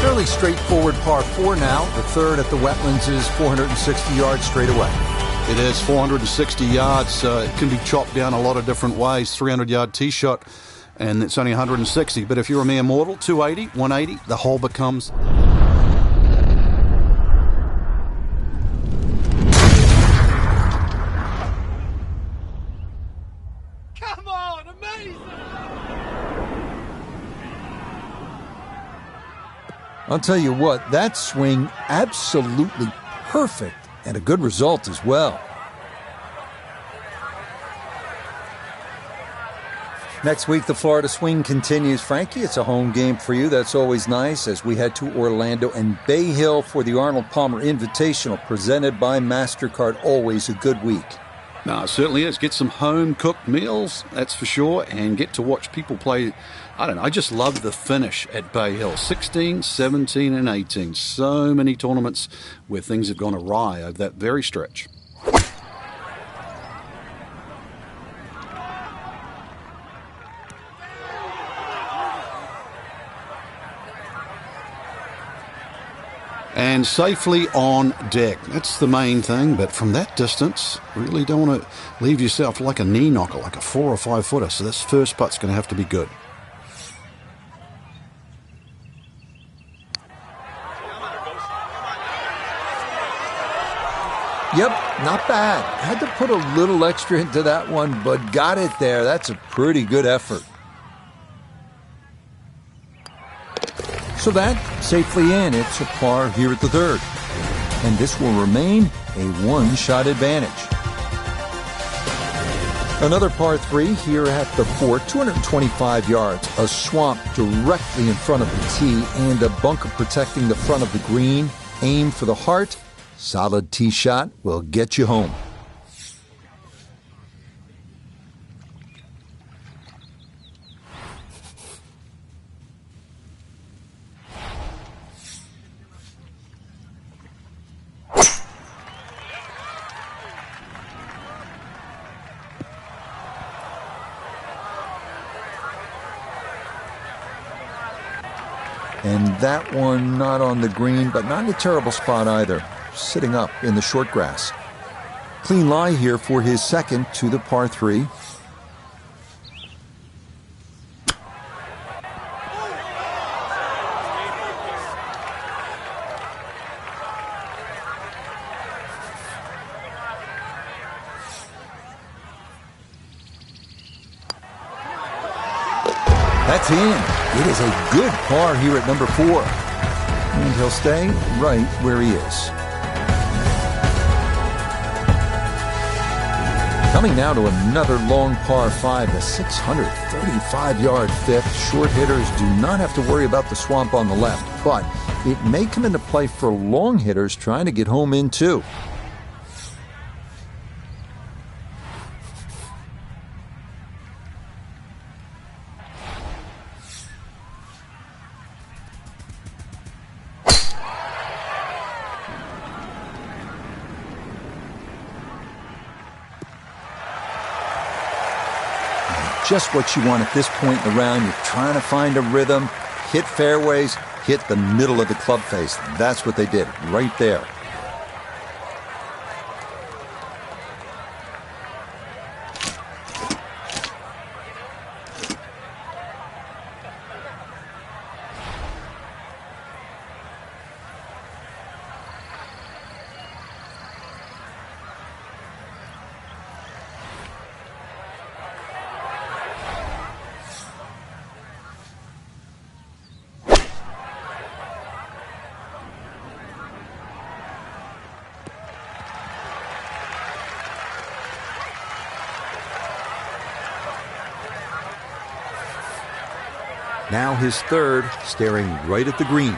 Fairly straightforward par 4 now. The third at the Wetlands is 460 yards straight away. It is 460 yards. It can be chopped down a lot of different ways. 300-yard tee shot, and it's only 160. But if you're a mere mortal, 280, 180, the hole becomes... Come on, amazing! I'll tell you what, that swing absolutely perfect. And a good result as well. Next week, the Florida Swing continues. Frankie, it's a home game for you. That's always nice as we head to Orlando and Bay Hill for the Arnold Palmer Invitational presented by MasterCard. Always a good week. No, it certainly is. Get some home-cooked meals, that's for sure, and get to watch people play. I don't know, I just love the finish at Bay Hill. 16, 17, and 18. So many tournaments where things have gone awry over that very stretch. And safely on deck. That's the main thing, but from that distance, really don't want to leave yourself like a knee knocker, like a 4 or 5 footer. So this first putt's going to have to be good. Yep, not bad. Had to put a little extra into that one, but got it there. That's a pretty good effort. So that, safely in, it's a par here at the third. And this will remain a one-shot advantage. Another par 3 here at the 4, 225 yards. A swamp directly in front of the tee and a bunker protecting the front of the green. Aim for the heart. Solid tee shot will get you home. And that one not on the green, but not in a terrible spot either. Sitting up in the short grass. Clean lie here for his second to the par 3. That's in. It is a good par here at number 4. And he'll stay right where he is. Coming now to another long par 5, the 635-yard fifth. Short hitters do not have to worry about the swamp on the left, but it may come into play for long hitters trying to get home in too. Just what you want at this point in the round. You're trying to find a rhythm, hit fairways, hit the middle of the club face. That's what they did right there. Now his third, staring right at the green.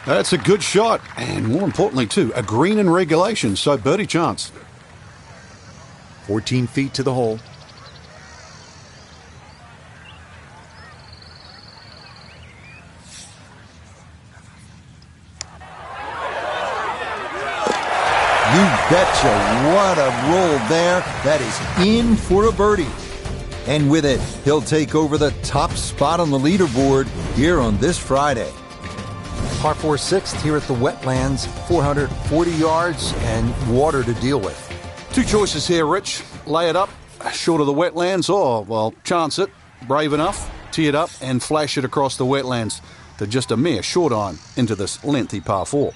That's a good shot, and more importantly, too, a green in regulation, so birdie chance. 14 feet to the hole. You betcha, what a roll there. That is in for a birdie. And with it, he'll take over the top spot on the leaderboard here on this Friday. Par 4 sixth here at the Wetlands, 440 yards and water to deal with. Two choices here, Rich. Lay it up, short of the wetlands, or, well, chance it, brave enough, tee it up and flash it across the wetlands to just a mere short iron into this lengthy par 4.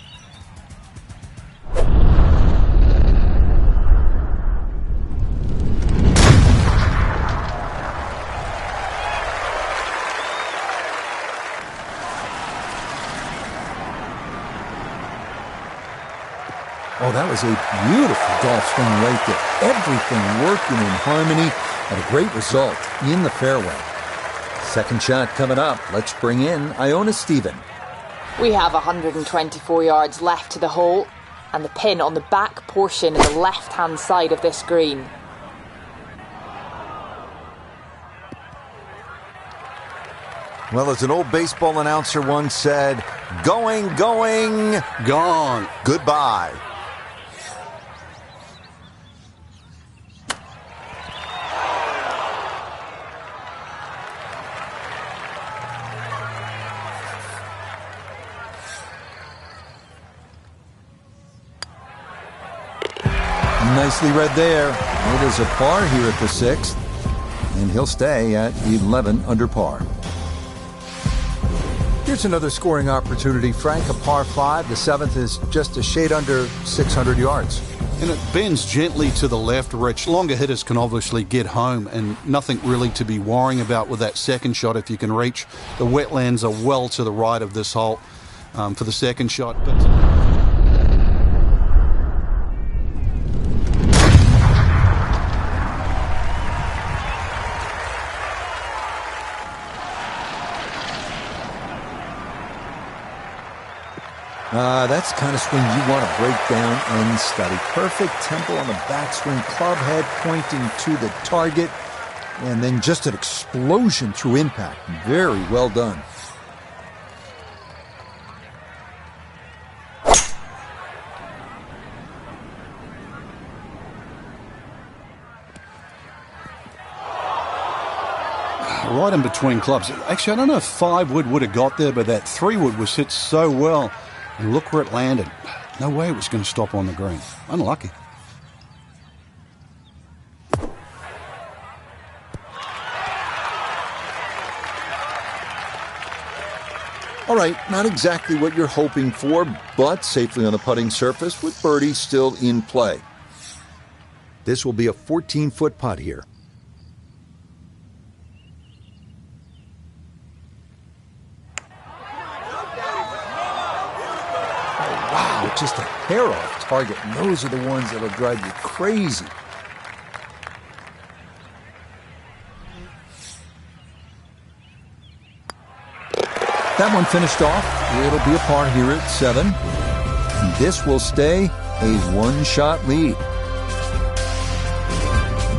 Oh, that was a beautiful golf swing right there. Everything working in harmony and a great result in the fairway. Second shot coming up. Let's bring in Iona Stephen. We have 124 yards left to the hole and the pin on the back portion of the left-hand side of this green. Well, as an old baseball announcer once said, going, going, Gone. goodbye. Nicely read there. It is a par here at the 6th, and he'll stay at 11 under par. Here's another scoring opportunity, Frank, a par 5. The 7th is just a shade under 600 yards. And it bends gently to the left, Rich. Longer hitters can obviously get home, and nothing really to be worrying about with that second shot if you can reach. The wetlands are well to the right of this hole for the second shot. But that's the kind of swing you want to break down and study. Perfect tempo on the backswing, club head pointing to the target, and then just an explosion through impact. Very well done. right in between clubs. Actually, I don't know if 5 would have got there, but that 3 was hit so well. And look where it landed. No way it was going to stop on the green. Unlucky. All right, not exactly what you're hoping for, but safely on the putting surface with birdie still in play. This will be a 14-foot putt here. Just a hair off target, and those are the ones that'll drive you crazy. That one finished off. It'll be a par here at 7. And this will stay a one-shot lead.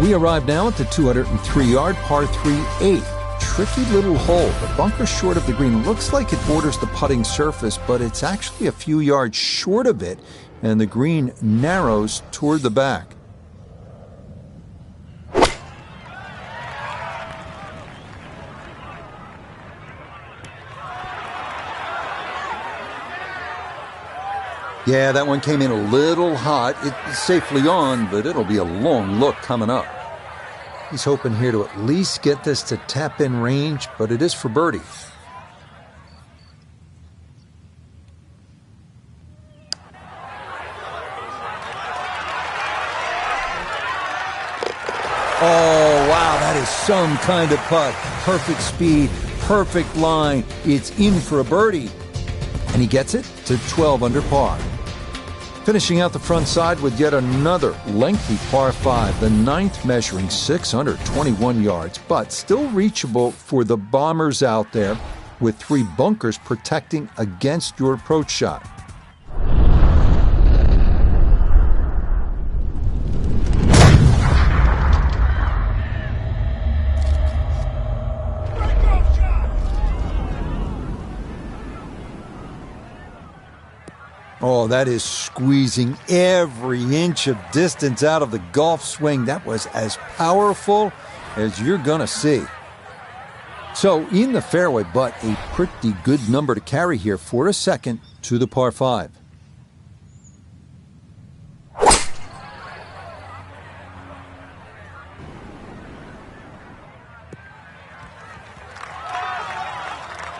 We arrive now at the 203-yard par 3-8. Tricky little hole. The bunker short of the green looks like it borders the putting surface, but it's actually a few yards short of it, and the green narrows toward the back. Yeah, that one came in a little hot. It's safely on, but it'll be a long look coming up. He's hoping here to at least get this to tap-in range, but it is for birdie. Oh, wow, that is some kind of putt. Perfect speed, perfect line. It's in for a birdie. And he gets it to 12 under par. Finishing out the front side with yet another lengthy par 5, the 9th measuring 621 yards, but still reachable for the bombers out there. with 3 bunkers protecting against your approach shot. Oh, that is squeezing every inch of distance out of the golf swing. That was as powerful as you're going to see. So in the fairway, but a pretty good number to carry here for a second to the par 5.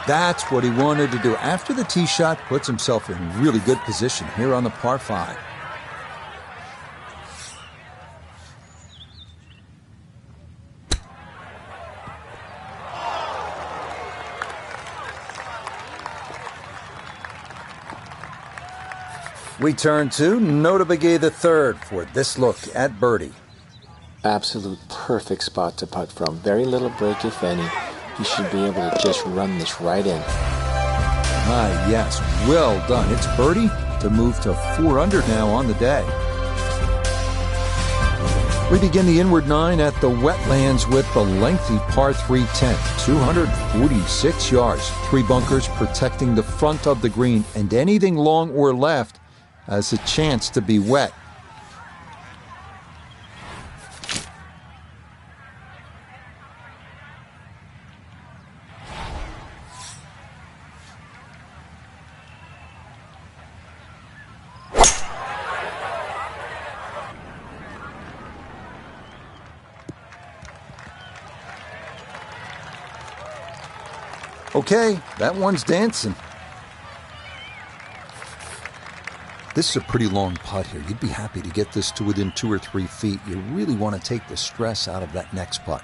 That's what he wanted to do. After the tee shot, puts himself in really good position here on the par 5. We turn to Nota Begay III for this look at birdie. Absolute perfect spot to putt from. Very little break, if any. He should be able to just run this right in. Ah, yes. Well done. It's birdie to move to 4 under now on the day. We begin the inward 9 at the wetlands with the lengthy par 3 10, 246 yards, 3 bunkers protecting the front of the green, and anything long or left has a chance to be wet. Okay, that one's dancing. This is a pretty long putt here. You'd be happy to get this to within 2 or 3 feet. You really want to take the stress out of that next putt.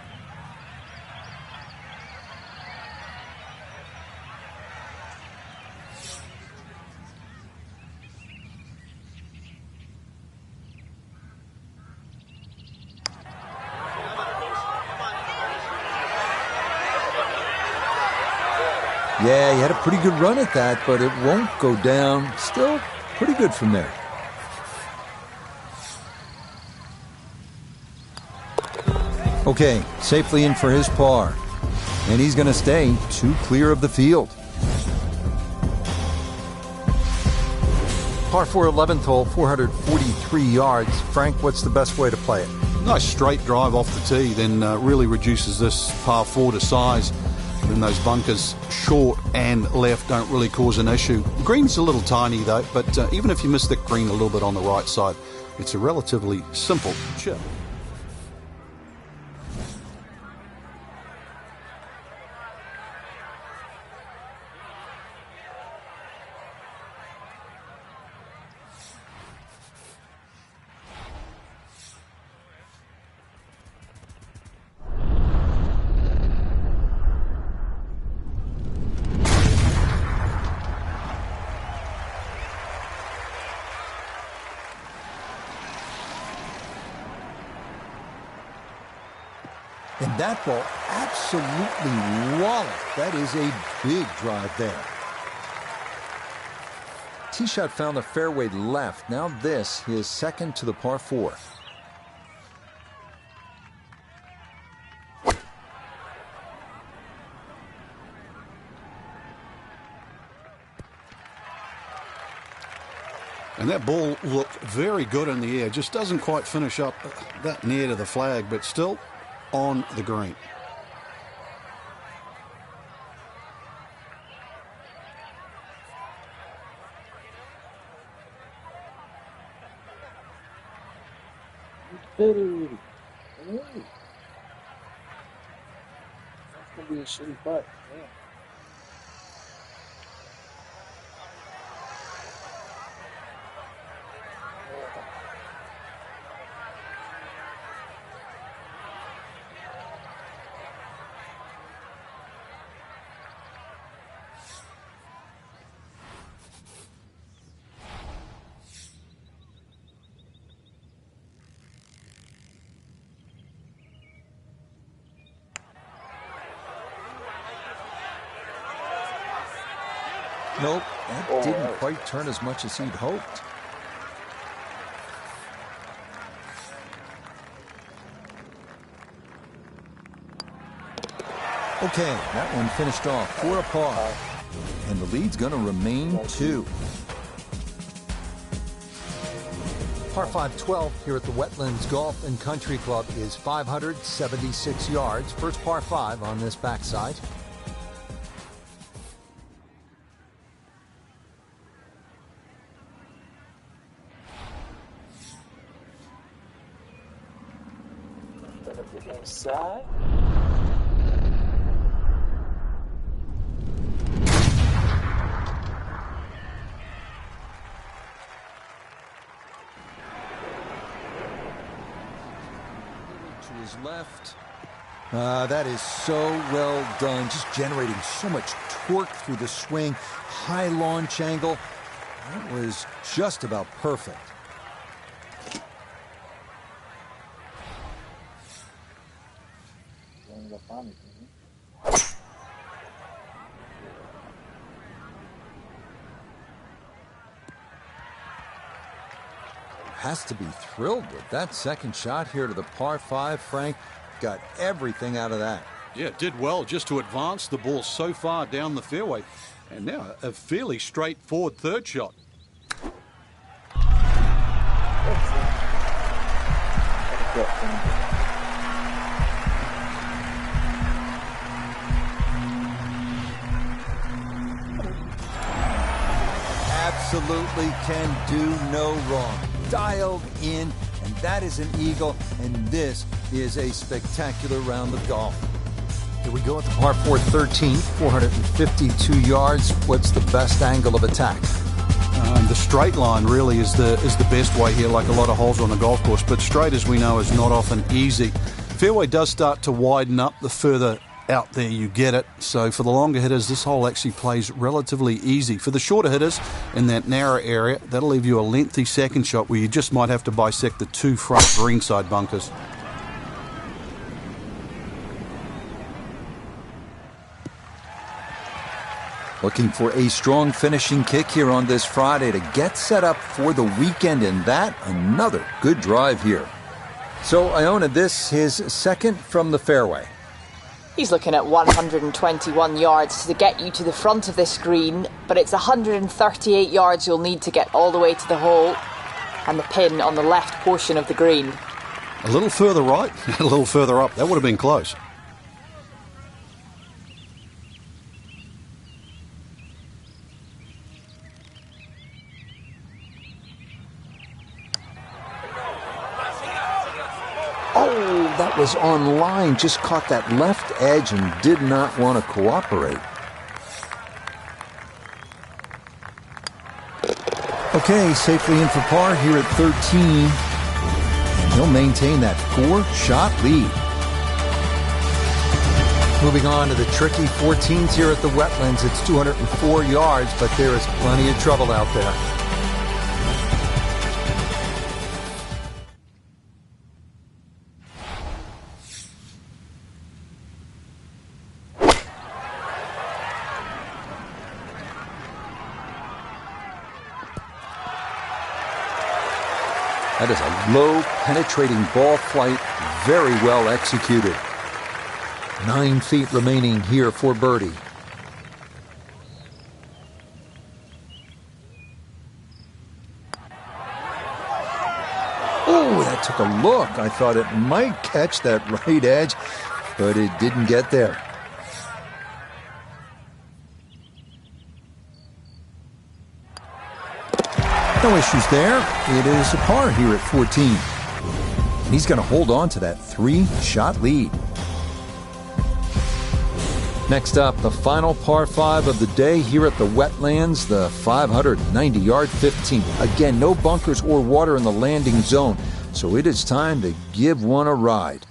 Yeah, he had a pretty good run at that, but it won't go down. Still pretty good from there. Okay, safely in for his par. And he's going to stay 2 clear of the field. Par 4 11th hole, 443 yards. Frank, what's the best way to play it? Nice straight drive off the tee, then really reduces this par 4 to size. Then those bunkers short and left don't really cause an issue. The green's a little tiny though, but even if you miss the green a little bit on the right side, it's a relatively simple chip. And that ball absolutely walloped. That is a big drive there. Tee shot found the fairway left. Now this, his second to the par 4. And that ball looked very good in the air. Just doesn't quite finish up that near to the flag, but still on the green. That's gonna be a shitty putt. Yeah. Nope, that didn't quite turn as much as he'd hoped. Okay, that one finished off for a par. And the lead's going to remain 2. Par 5 12 here at the Wetlands Golf and Country Club is 576 yards. First par 5 on this backside. Inside. To his left. That is so well done. Just generating so much torque through the swing. High launch angle. That was just about perfect. Has to be thrilled with that second shot here to the par 5. Frank got everything out of that. Yeah, did well just to advance the ball so far down the fairway. And now a fairly straightforward third shot. Absolutely can do no wrong. Dialed in, and that is an eagle, and this is a spectacular round of golf. Here we go at the par 4 13, 452 yards. What's the best angle of attack? The straight line really is the best way here, like a lot of holes on a golf course, but straight, as we know, is not often easy. Fairway does start to widen up the further out there you get it. So for the longer hitters, this hole actually plays relatively easy. For the shorter hitters in that narrow area, that'll leave you a lengthy second shot where you just might have to bisect the 2 front greenside bunkers. Looking for a strong finishing kick here on this Friday to get set up for the weekend, and that another good drive here. So Iona, this his second from the fairway. He's looking at 121 yards to get you to the front of this green, but it's 138 yards you'll need to get all the way to the hole and the pin on the left portion of the green. A little further right, a little further up. That would have been close. Oh, that was on line. Just caught that left edge and did not want to cooperate. Okay, safely in for par here at 13. And he'll maintain that 4-shot lead. Moving on to the tricky 14s here at the Wetlands. It's 204 yards, but there is plenty of trouble out there. That is a low, penetrating ball flight, very well executed. 9 feet remaining here for birdie. Oh, that took a look. I thought it might catch that right edge, but it didn't get there. No issues there. It is a par here at 14. And he's going to hold on to that 3-shot lead. Next up, the final par 5 of the day here at the Wetlands, the 590-yard 15. Again, no bunkers or water in the landing zone, so it is time to give one a ride.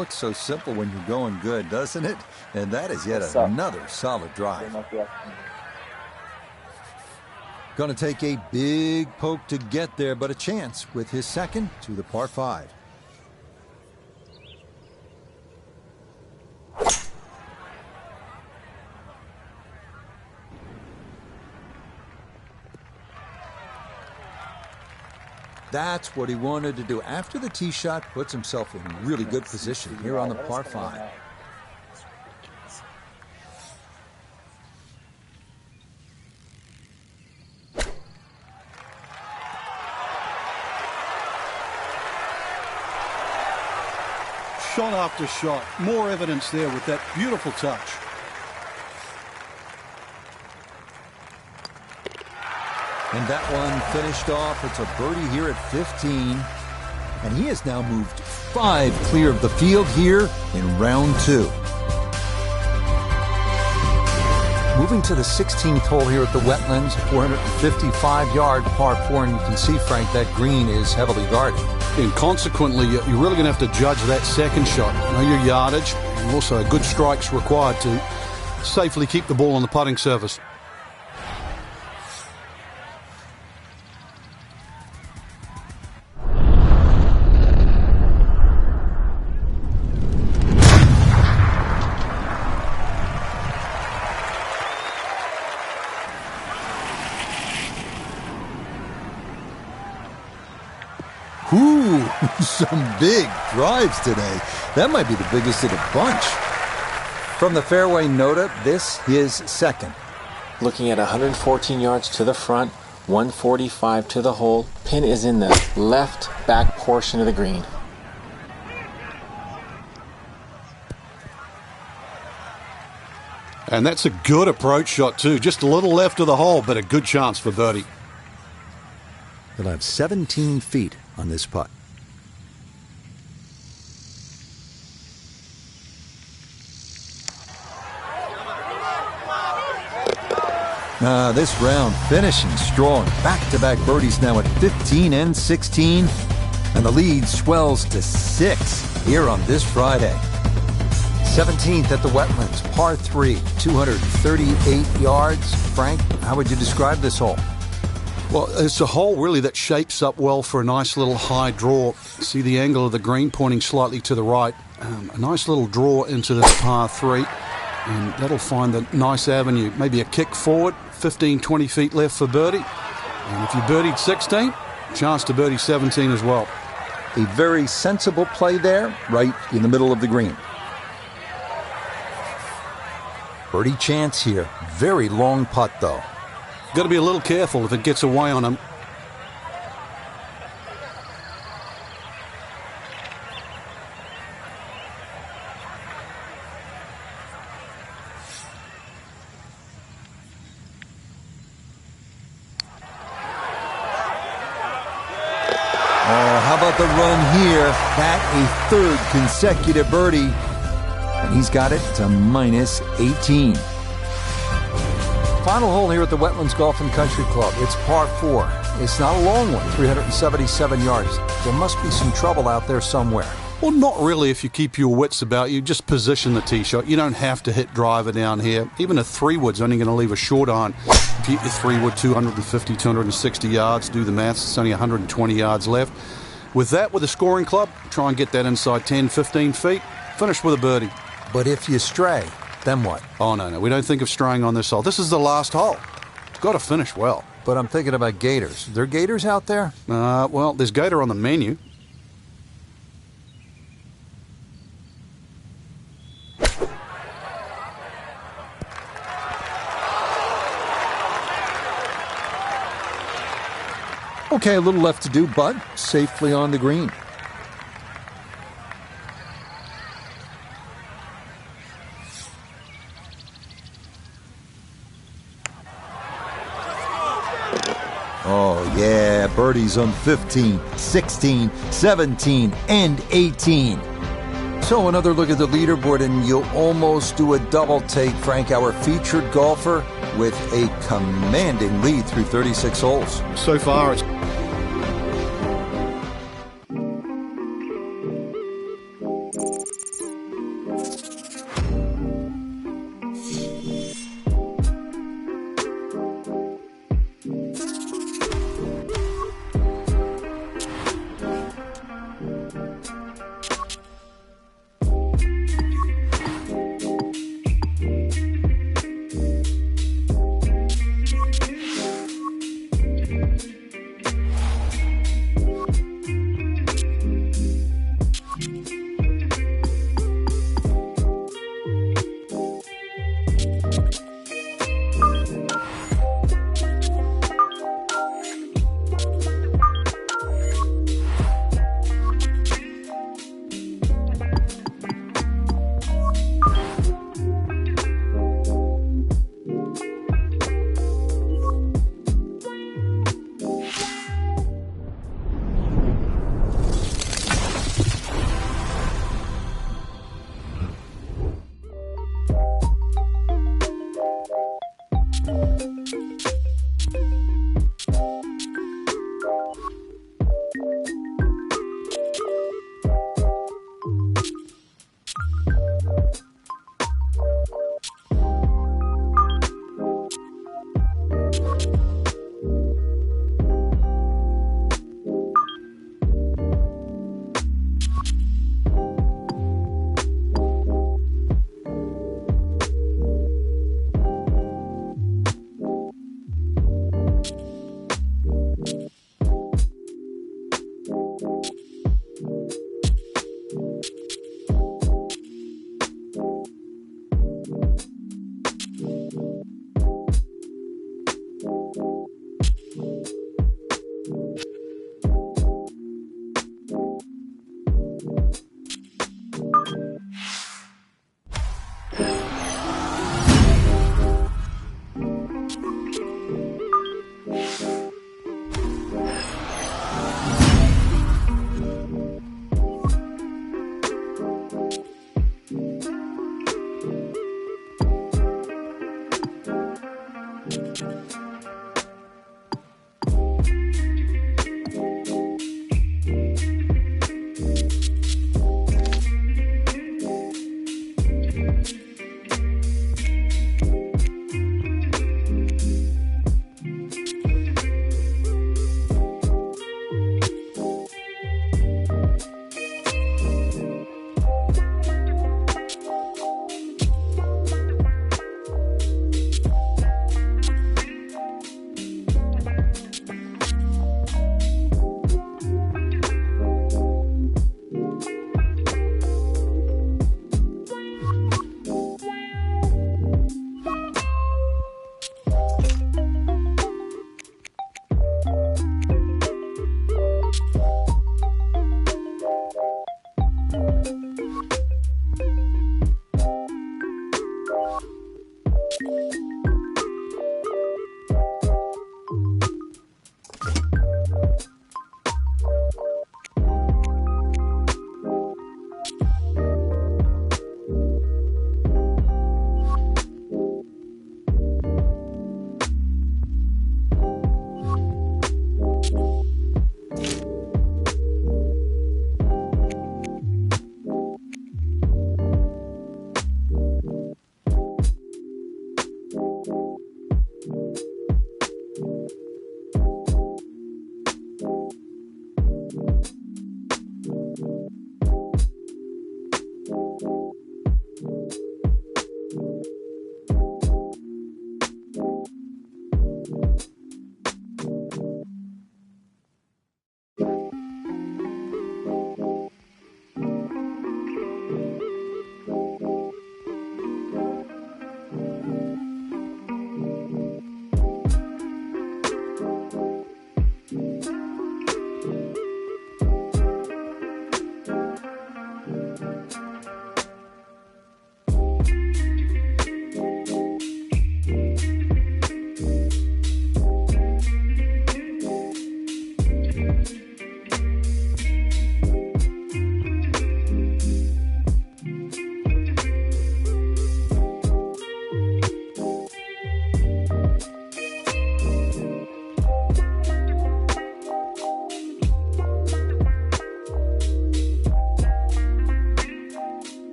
looks so simple when you're going good, doesn't it? And that is yet another solid drive. Going to take a big poke to get there, but a chance with his second to the par 5. That's what he wanted to do. After the tee shot, puts himself in really good position here on the par 5. Shot after shot. More evidence there with that beautiful touch. And that one finished off. It's a birdie here at 15. And he has now moved 5 clear of the field here in round 2. Moving to the 16th hole here at the Wetlands, 455-yard par 4. And you can see, Frank, that green is heavily guarded. And consequently, you're really going to have to judge that second shot. Know your yardage, and also good strikes required to safely keep the ball on the putting surface. Ooh, some big drives today. That might be the biggest of the bunch. From the fairway nota, this is second. Looking at 114 yards to the front, 145 to the hole. Pin is in the left back portion of the green. And that's a good approach shot too. Just a little left of the hole, but a good chance for birdie. He'll have 17 feet on this putt. This round finishing strong. Back-to-back birdies now at 15 and 16. And the lead swells to 6 here on this Friday. 17th at the Wetlands, par 3, 238 yards. Frank, how would you describe this hole? Well, it's a hole really that shapes up well for a nice little high draw. See the angle of the green pointing slightly to the right. A nice little draw into this par 3. And that'll find the nice avenue. Maybe a kick forward, 15, 20 feet left for birdie. And if you birdied 16, chance to birdie 17 as well. A very sensible play there, right in the middle of the green. Birdie chance here. Very long putt, though. Got to be a little careful if it gets away on him. How about the run here? That a third consecutive birdie. And he's got it to minus 18. Final hole here at the Wetlands Golf and Country Club. It's par 4. It's not a long one, 377 yards. There must be some trouble out there somewhere. Well, not really if you keep your wits about you. Just position the tee shot. You don't have to hit driver down here. Even a 3-wood's only going to leave a short iron. If you hit your 3-wood, 250, 260 yards, do the maths, it's only 120 yards left. With that, with a scoring club, try and get that inside 10, 15 feet. Finish with a birdie. But if you stray, then what? Oh, no. We don't think of straying on this hole. This is the last hole. It's got to finish well. But I'm thinking about gators. Are there gators out there? Well, there's gator on the menu. Okay, a little left to do, but safely on the green. Oh, yeah, birdies on 15, 16, 17, and 18. So another look at the leaderboard, and you'll almost do a double take, Frank, our featured golfer with a commanding lead through 36 holes. So far, it's...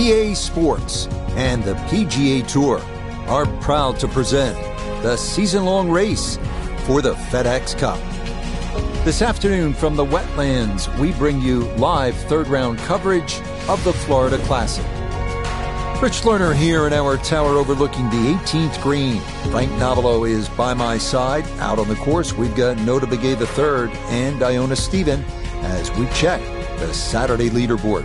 EA Sports and the PGA Tour are proud to present the season-long race for the FedEx Cup. This afternoon from the wetlands, we bring you live third-round coverage of the Florida Classic. Rich Lerner here in our tower overlooking the 18th green. Frank Novelo is by my side. Out on the course, we've got Nota Begay III and Iona Stephen as we check the Saturday leaderboard.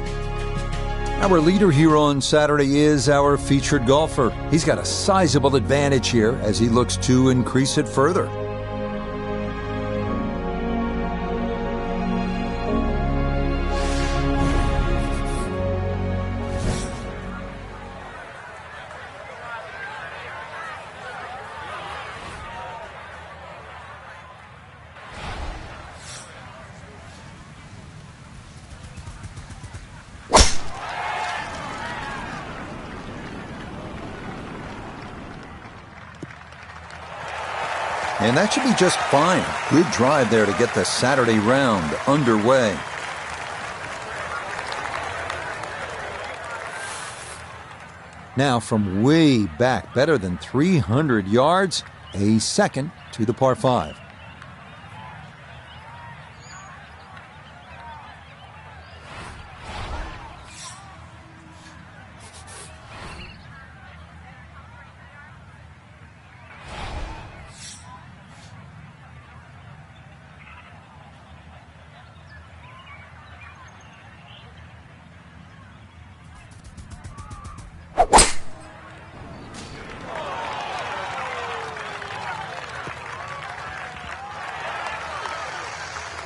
Our leader here on Saturday is our featured golfer. He's got a sizable advantage here as he looks to increase it further. And that should be just fine. Good drive there to get the Saturday round underway. Now from way back, better than 300 yards, a second to the par 5.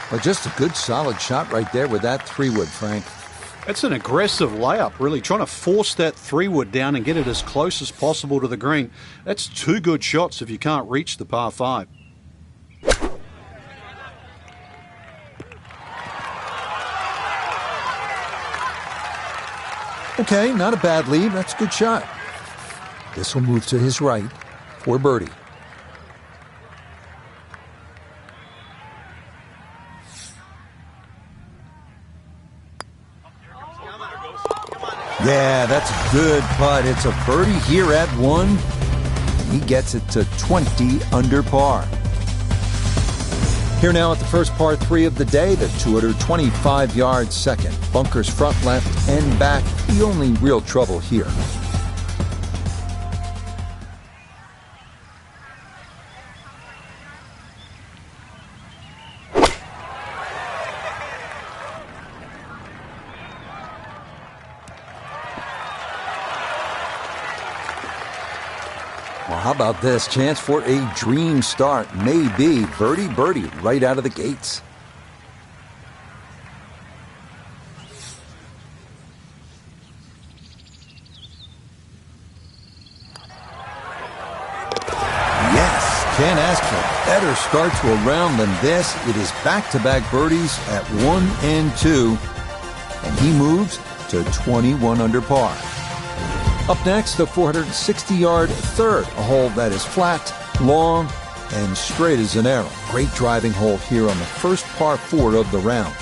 But just a good solid shot right there with that 3-wood, Frank. That's an aggressive layup, really, trying to force that 3-wood down and get it as close as possible to the green. That's 2 good shots if you can't reach the par 5. Okay, not a bad lead. That's a good shot. This will move to his right for birdie. Yeah, that's a good putt. It's a birdie here at 1. He gets it to 20 under par. Here now at the first par 3 of the day, the 225-yard second. Bunkers front, left, and back. The only real trouble here. Well, how about this? Chance for a dream start. Maybe birdie right out of the gates. Yes, can't ask for a better start to a round than this. It is back-to-back birdies at 1 and 2. And he moves to 21 under par. Up next, the 460-yard third, a hole that is flat, long, and straight as an arrow. Great driving hole here on the first par 4 of the round.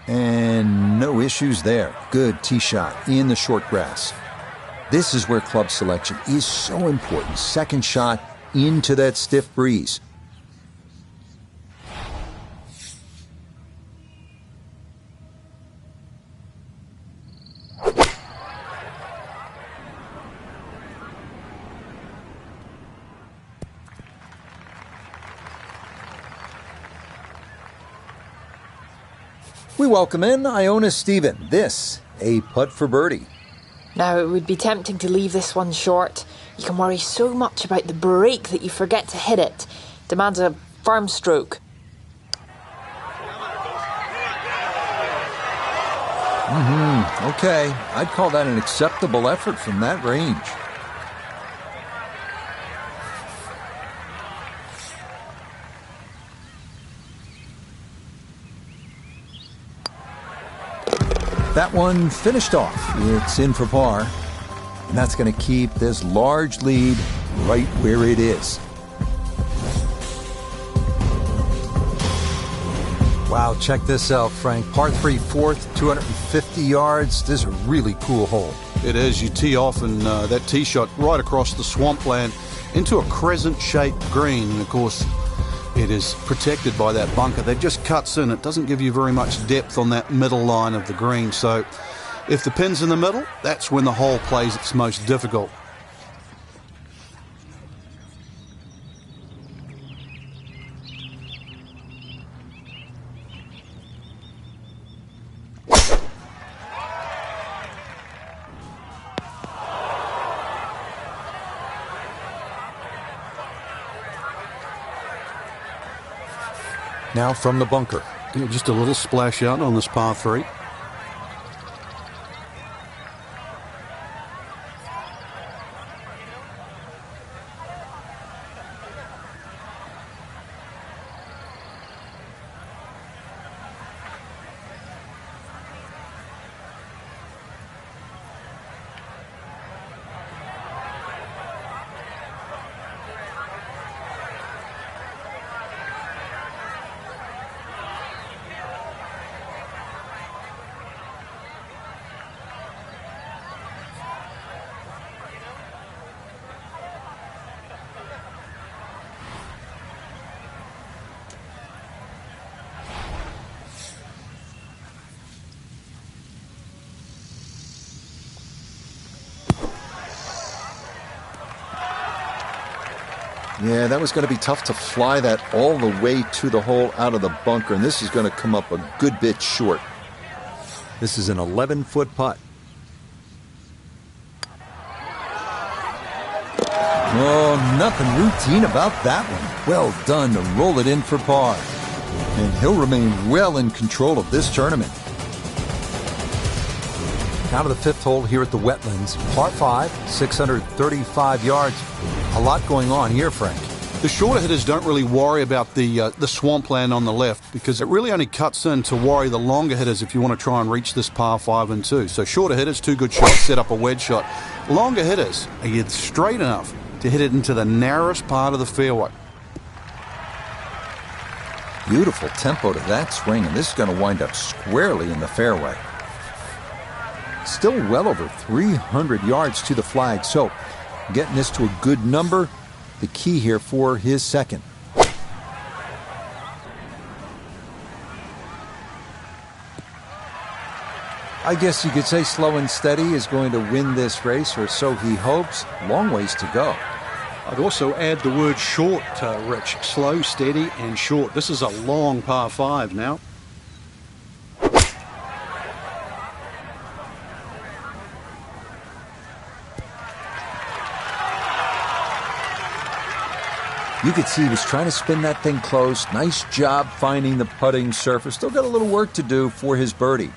And no issues there. Good tee shot in the short grass. This is where club selection is so important. Second shot into that stiff breeze. We welcome in Iona Stephen. This, a putt for birdie. Now, it would be tempting to leave this one short. You can worry so much about the break that you forget to hit it. Demands a firm stroke. Okay, I'd call that an acceptable effort from that range. That one finished off. It's in for par. And that's going to keep this large lead right where it is. Wow, check this out, Frank. Par 3 fourth, 250 yards. This is a really cool hole. It is. You tee off and that tee shot right across the swampland into a crescent-shaped green. And, of course, it is protected by that bunker that just cuts in. It doesn't give you very much depth on that middle line of the green. So if the pin's in the middle, that's when the hole plays its most difficult. Now from the bunker. Yeah, just a little splash out on this par 3. Yeah, that was going to be tough to fly that all the way to the hole out of the bunker, and this is going to come up a good bit short. This is an 11-foot putt. Oh, nothing routine about that one. Well done to roll it in for par. And he'll remain well in control of this tournament. Now to the 5th hole here at the Wetlands. Par 5, 635 yards. A lot going on here, Frank. The shorter hitters don't really worry about the swampland on the left because it really only cuts in to worry the longer hitters if you want to try and reach this par 5 and 2. So shorter hitters, 2 good shots, set up a wedge shot. Longer hitters are you straight enough to hit it into the narrowest part of the fairway. Beautiful tempo to that swing, and this is going to wind up squarely in the fairway. Still well over 300 yards to the flag, so getting this to a good number, the key here for his second. I guess you could say slow and steady is going to win this race, or so he hopes. Long ways to go. I'd also add the word short, Rich. Slow, steady, and short. This is a long par 5 now. You could see he was trying to spin that thing close. Nice job finding the putting surface. Still got a little work to do for his birdie.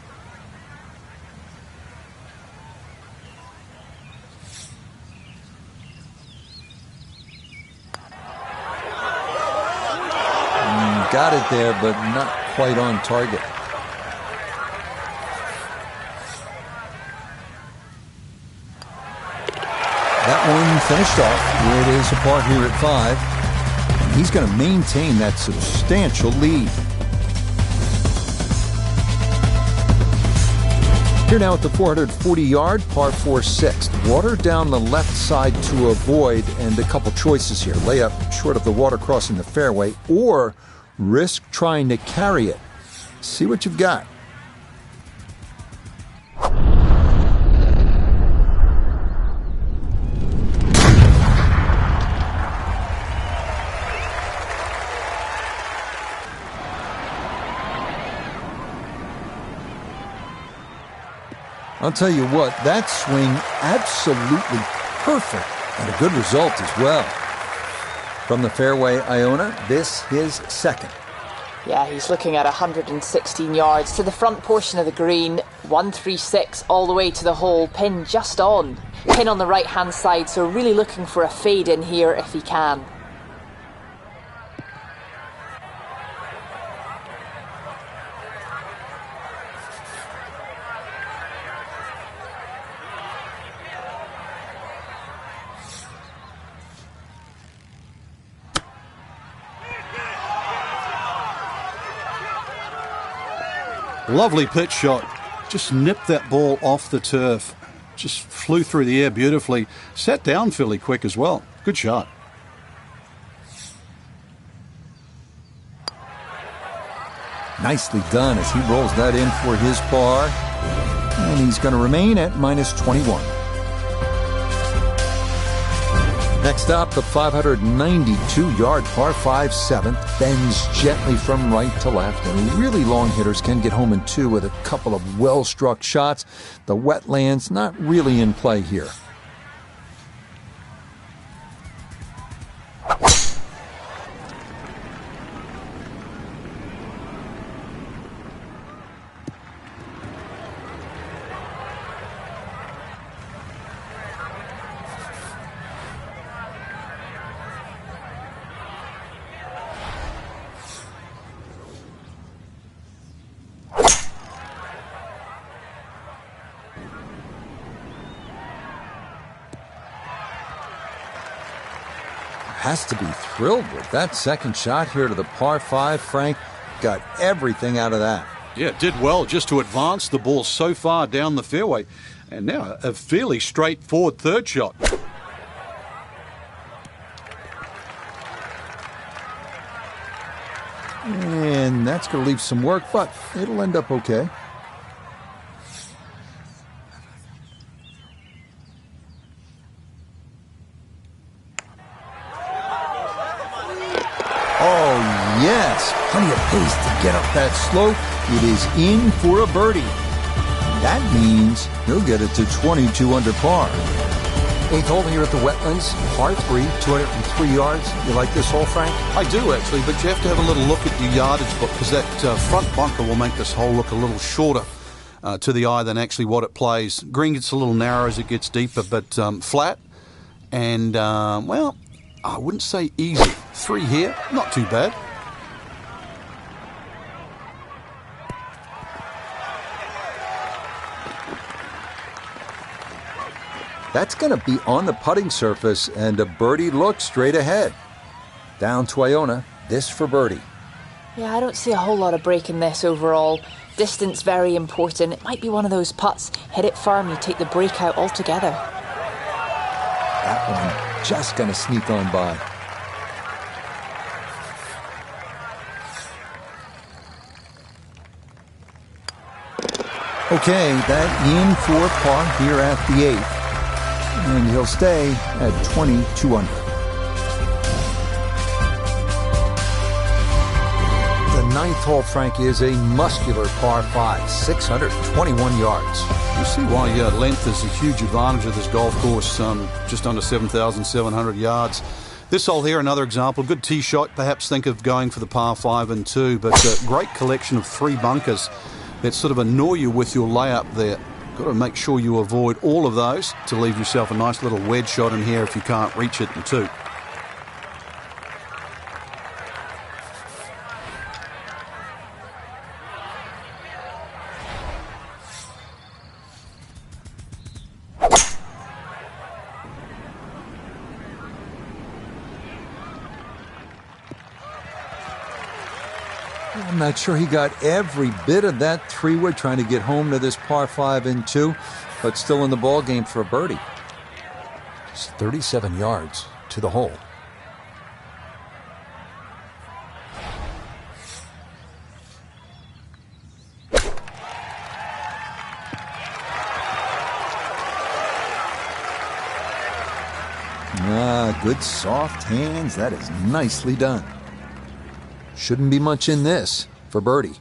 Got it there, but not quite on target. That one finished off. It is a par here at 5. He's going to maintain that substantial lead. Here now at the 440-yard par 4 6th. Water down the left side to avoid, and a couple choices here. Lay up short of the water crossing the fairway, or risk trying to carry it. See what you've got. I'll tell you what, that swing absolutely perfect, and a good result as well. From the fairway, Iona, this his second. Yeah, he's looking at 116 yards to the front portion of the green, 136 all the way to the hole, pin just on. Pin on the right-hand side, so really looking for a fade in here if he can. Lovely pitch shot. Just nipped that ball off the turf. Just flew through the air beautifully. Sat down fairly quick as well. Good shot. Nicely done as he rolls that in for his par. And he's going to remain at minus 21. Next up, the 592-yard par 5 7th bends gently from right to left, and really long hitters can get home in two with a couple of well-struck shots. The wetlands not really in play here. Has to be thrilled with that second shot here to the par 5. Frank got everything out of that. Yeah, did well just to advance the ball so far down the fairway. And now a fairly straightforward third shot. And that's going to leave some work, but it'll end up okay. Oh, yes. Plenty of pace to get up that slope. It is in for a birdie. That means he'll get it to 22 under par. Eighth hole here at the Wetlands, par 3, 203 yards. You like this hole, Frank? I do, actually, but you have to have a little look at your yardage book because that front bunker will make this hole look a little shorter to the eye than actually what it plays. Green gets a little narrow as it gets deeper, but flat and, well, I wouldn't say easy. 3 here, not too bad. That's going to be on the putting surface, and a birdie look straight ahead. Down to Iona, this for birdie. Yeah, I don't see a whole lot of break in this overall. Distance very important. It might be one of those putts. Hit it firm, you take the break out altogether. That one just going to sneak on by. Okay, that in for par here at the 8th. And he'll stay at 22 under. The 9th hole, Frank, is a muscular par 5, 621 yards. You see why length is a huge advantage of this golf course, just under 7,700 yards. This hole here, another example, good tee shot. Perhaps think of going for the par 5 and 2, but a great collection of 3 bunkers that sort of annoy you with your layup there. Got to make sure you avoid all of those to leave yourself a nice little wedge shot in here if you can't reach it in 2. I'm not sure he got every bit of that 3-wood trying to get home to this par 5 and 2, but still in the ball game for a birdie. It's 37 yards to the hole. Good soft hands. That is nicely done. Shouldn't be much in this for birdie.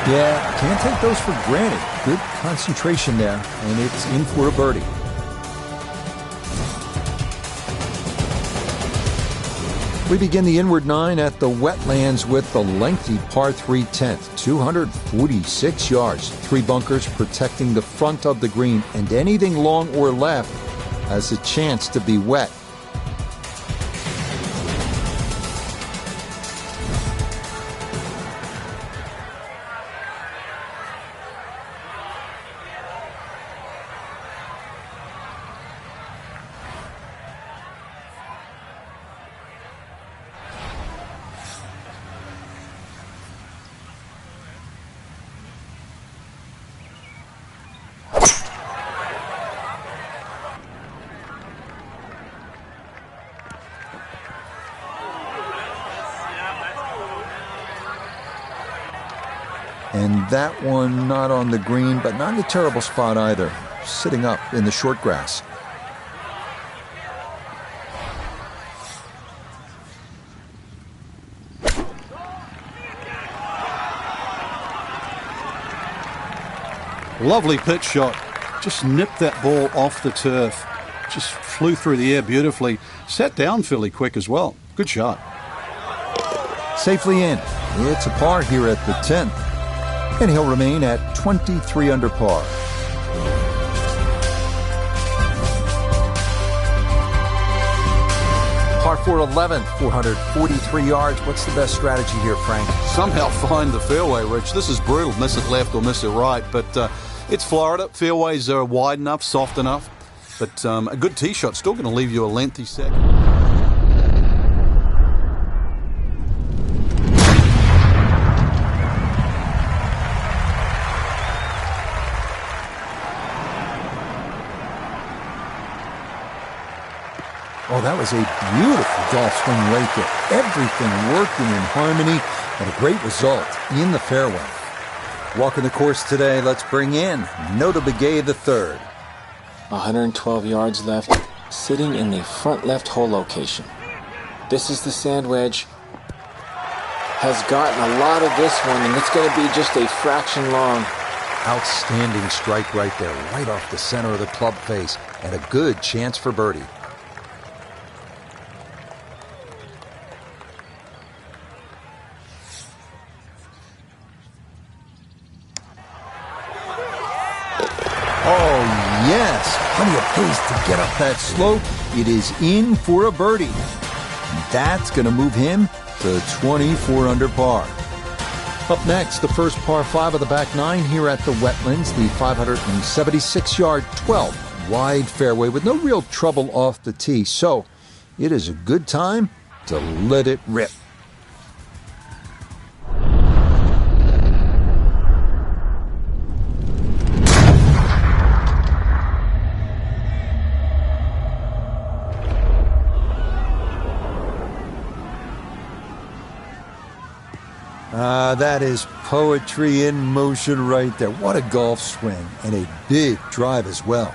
Yeah, can't take those for granted. Good concentration there, and it's in for a birdie. We begin the inward 9 at the Wetlands with the lengthy par 3 10th, 246 yards, 3 bunkers protecting the front of the green, and anything long or left has a chance to be wet. And that one not on the green, but not in a terrible spot either, sitting up in the short grass. Lovely pitch shot. Just nipped that ball off the turf. Just flew through the air beautifully. Sat down fairly quick as well. Good shot. Safely in. It's a par here at the 10th. And he'll remain at 23 under par. Par 4 11th, 443 yards. What's the best strategy here, Frank? Somehow find the fairway, Rich. This is brutal. Miss it left or miss it right. But it's Florida. Fairways are wide enough, soft enough. But a good tee shot still going to leave you a lengthy second. Oh, that was a beautiful golf swing right there. Everything working in harmony and a great result in the fairway. Walking the course today, let's bring in Nota Begay III. 112 yards left, sitting in the front left hole location. This is the sand wedge. Has gotten a lot of this one, and it's going to be just a fraction long. Outstanding strike right there, right off the center of the club face, and a good chance for birdie. Oh, yes. Plenty of pace to get up that slope. It is in for a birdie. That's going to move him to 24 under par. Up next, the first par 5 of the back 9 here at the Wetlands, the 576-yard 12 wide fairway with no real trouble off the tee. So it is a good time to let it rip. That is poetry in motion right there. What a golf swing, and a big drive as well.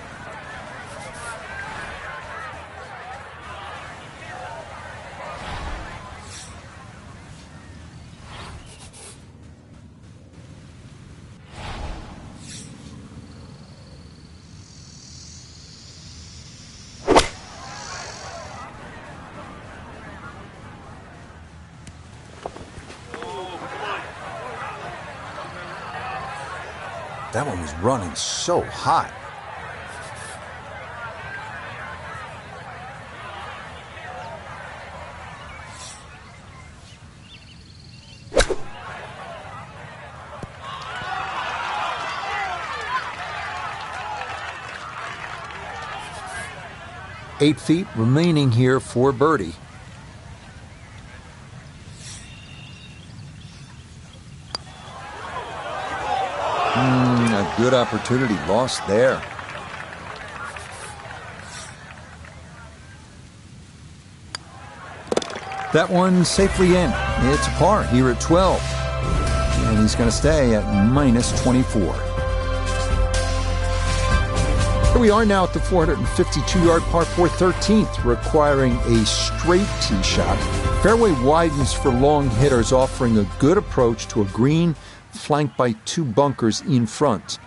That one was running so hot. Eight feet remaining here for birdie. A good opportunity lost there. That one safely in. It's a par here at 12. And he's going to stay at minus 24. Here we are now at the 452-yard par 4 13th, requiring a straight tee shot. Fairway widens for long hitters, offering a good approach to a green flanked by two bunkers in front.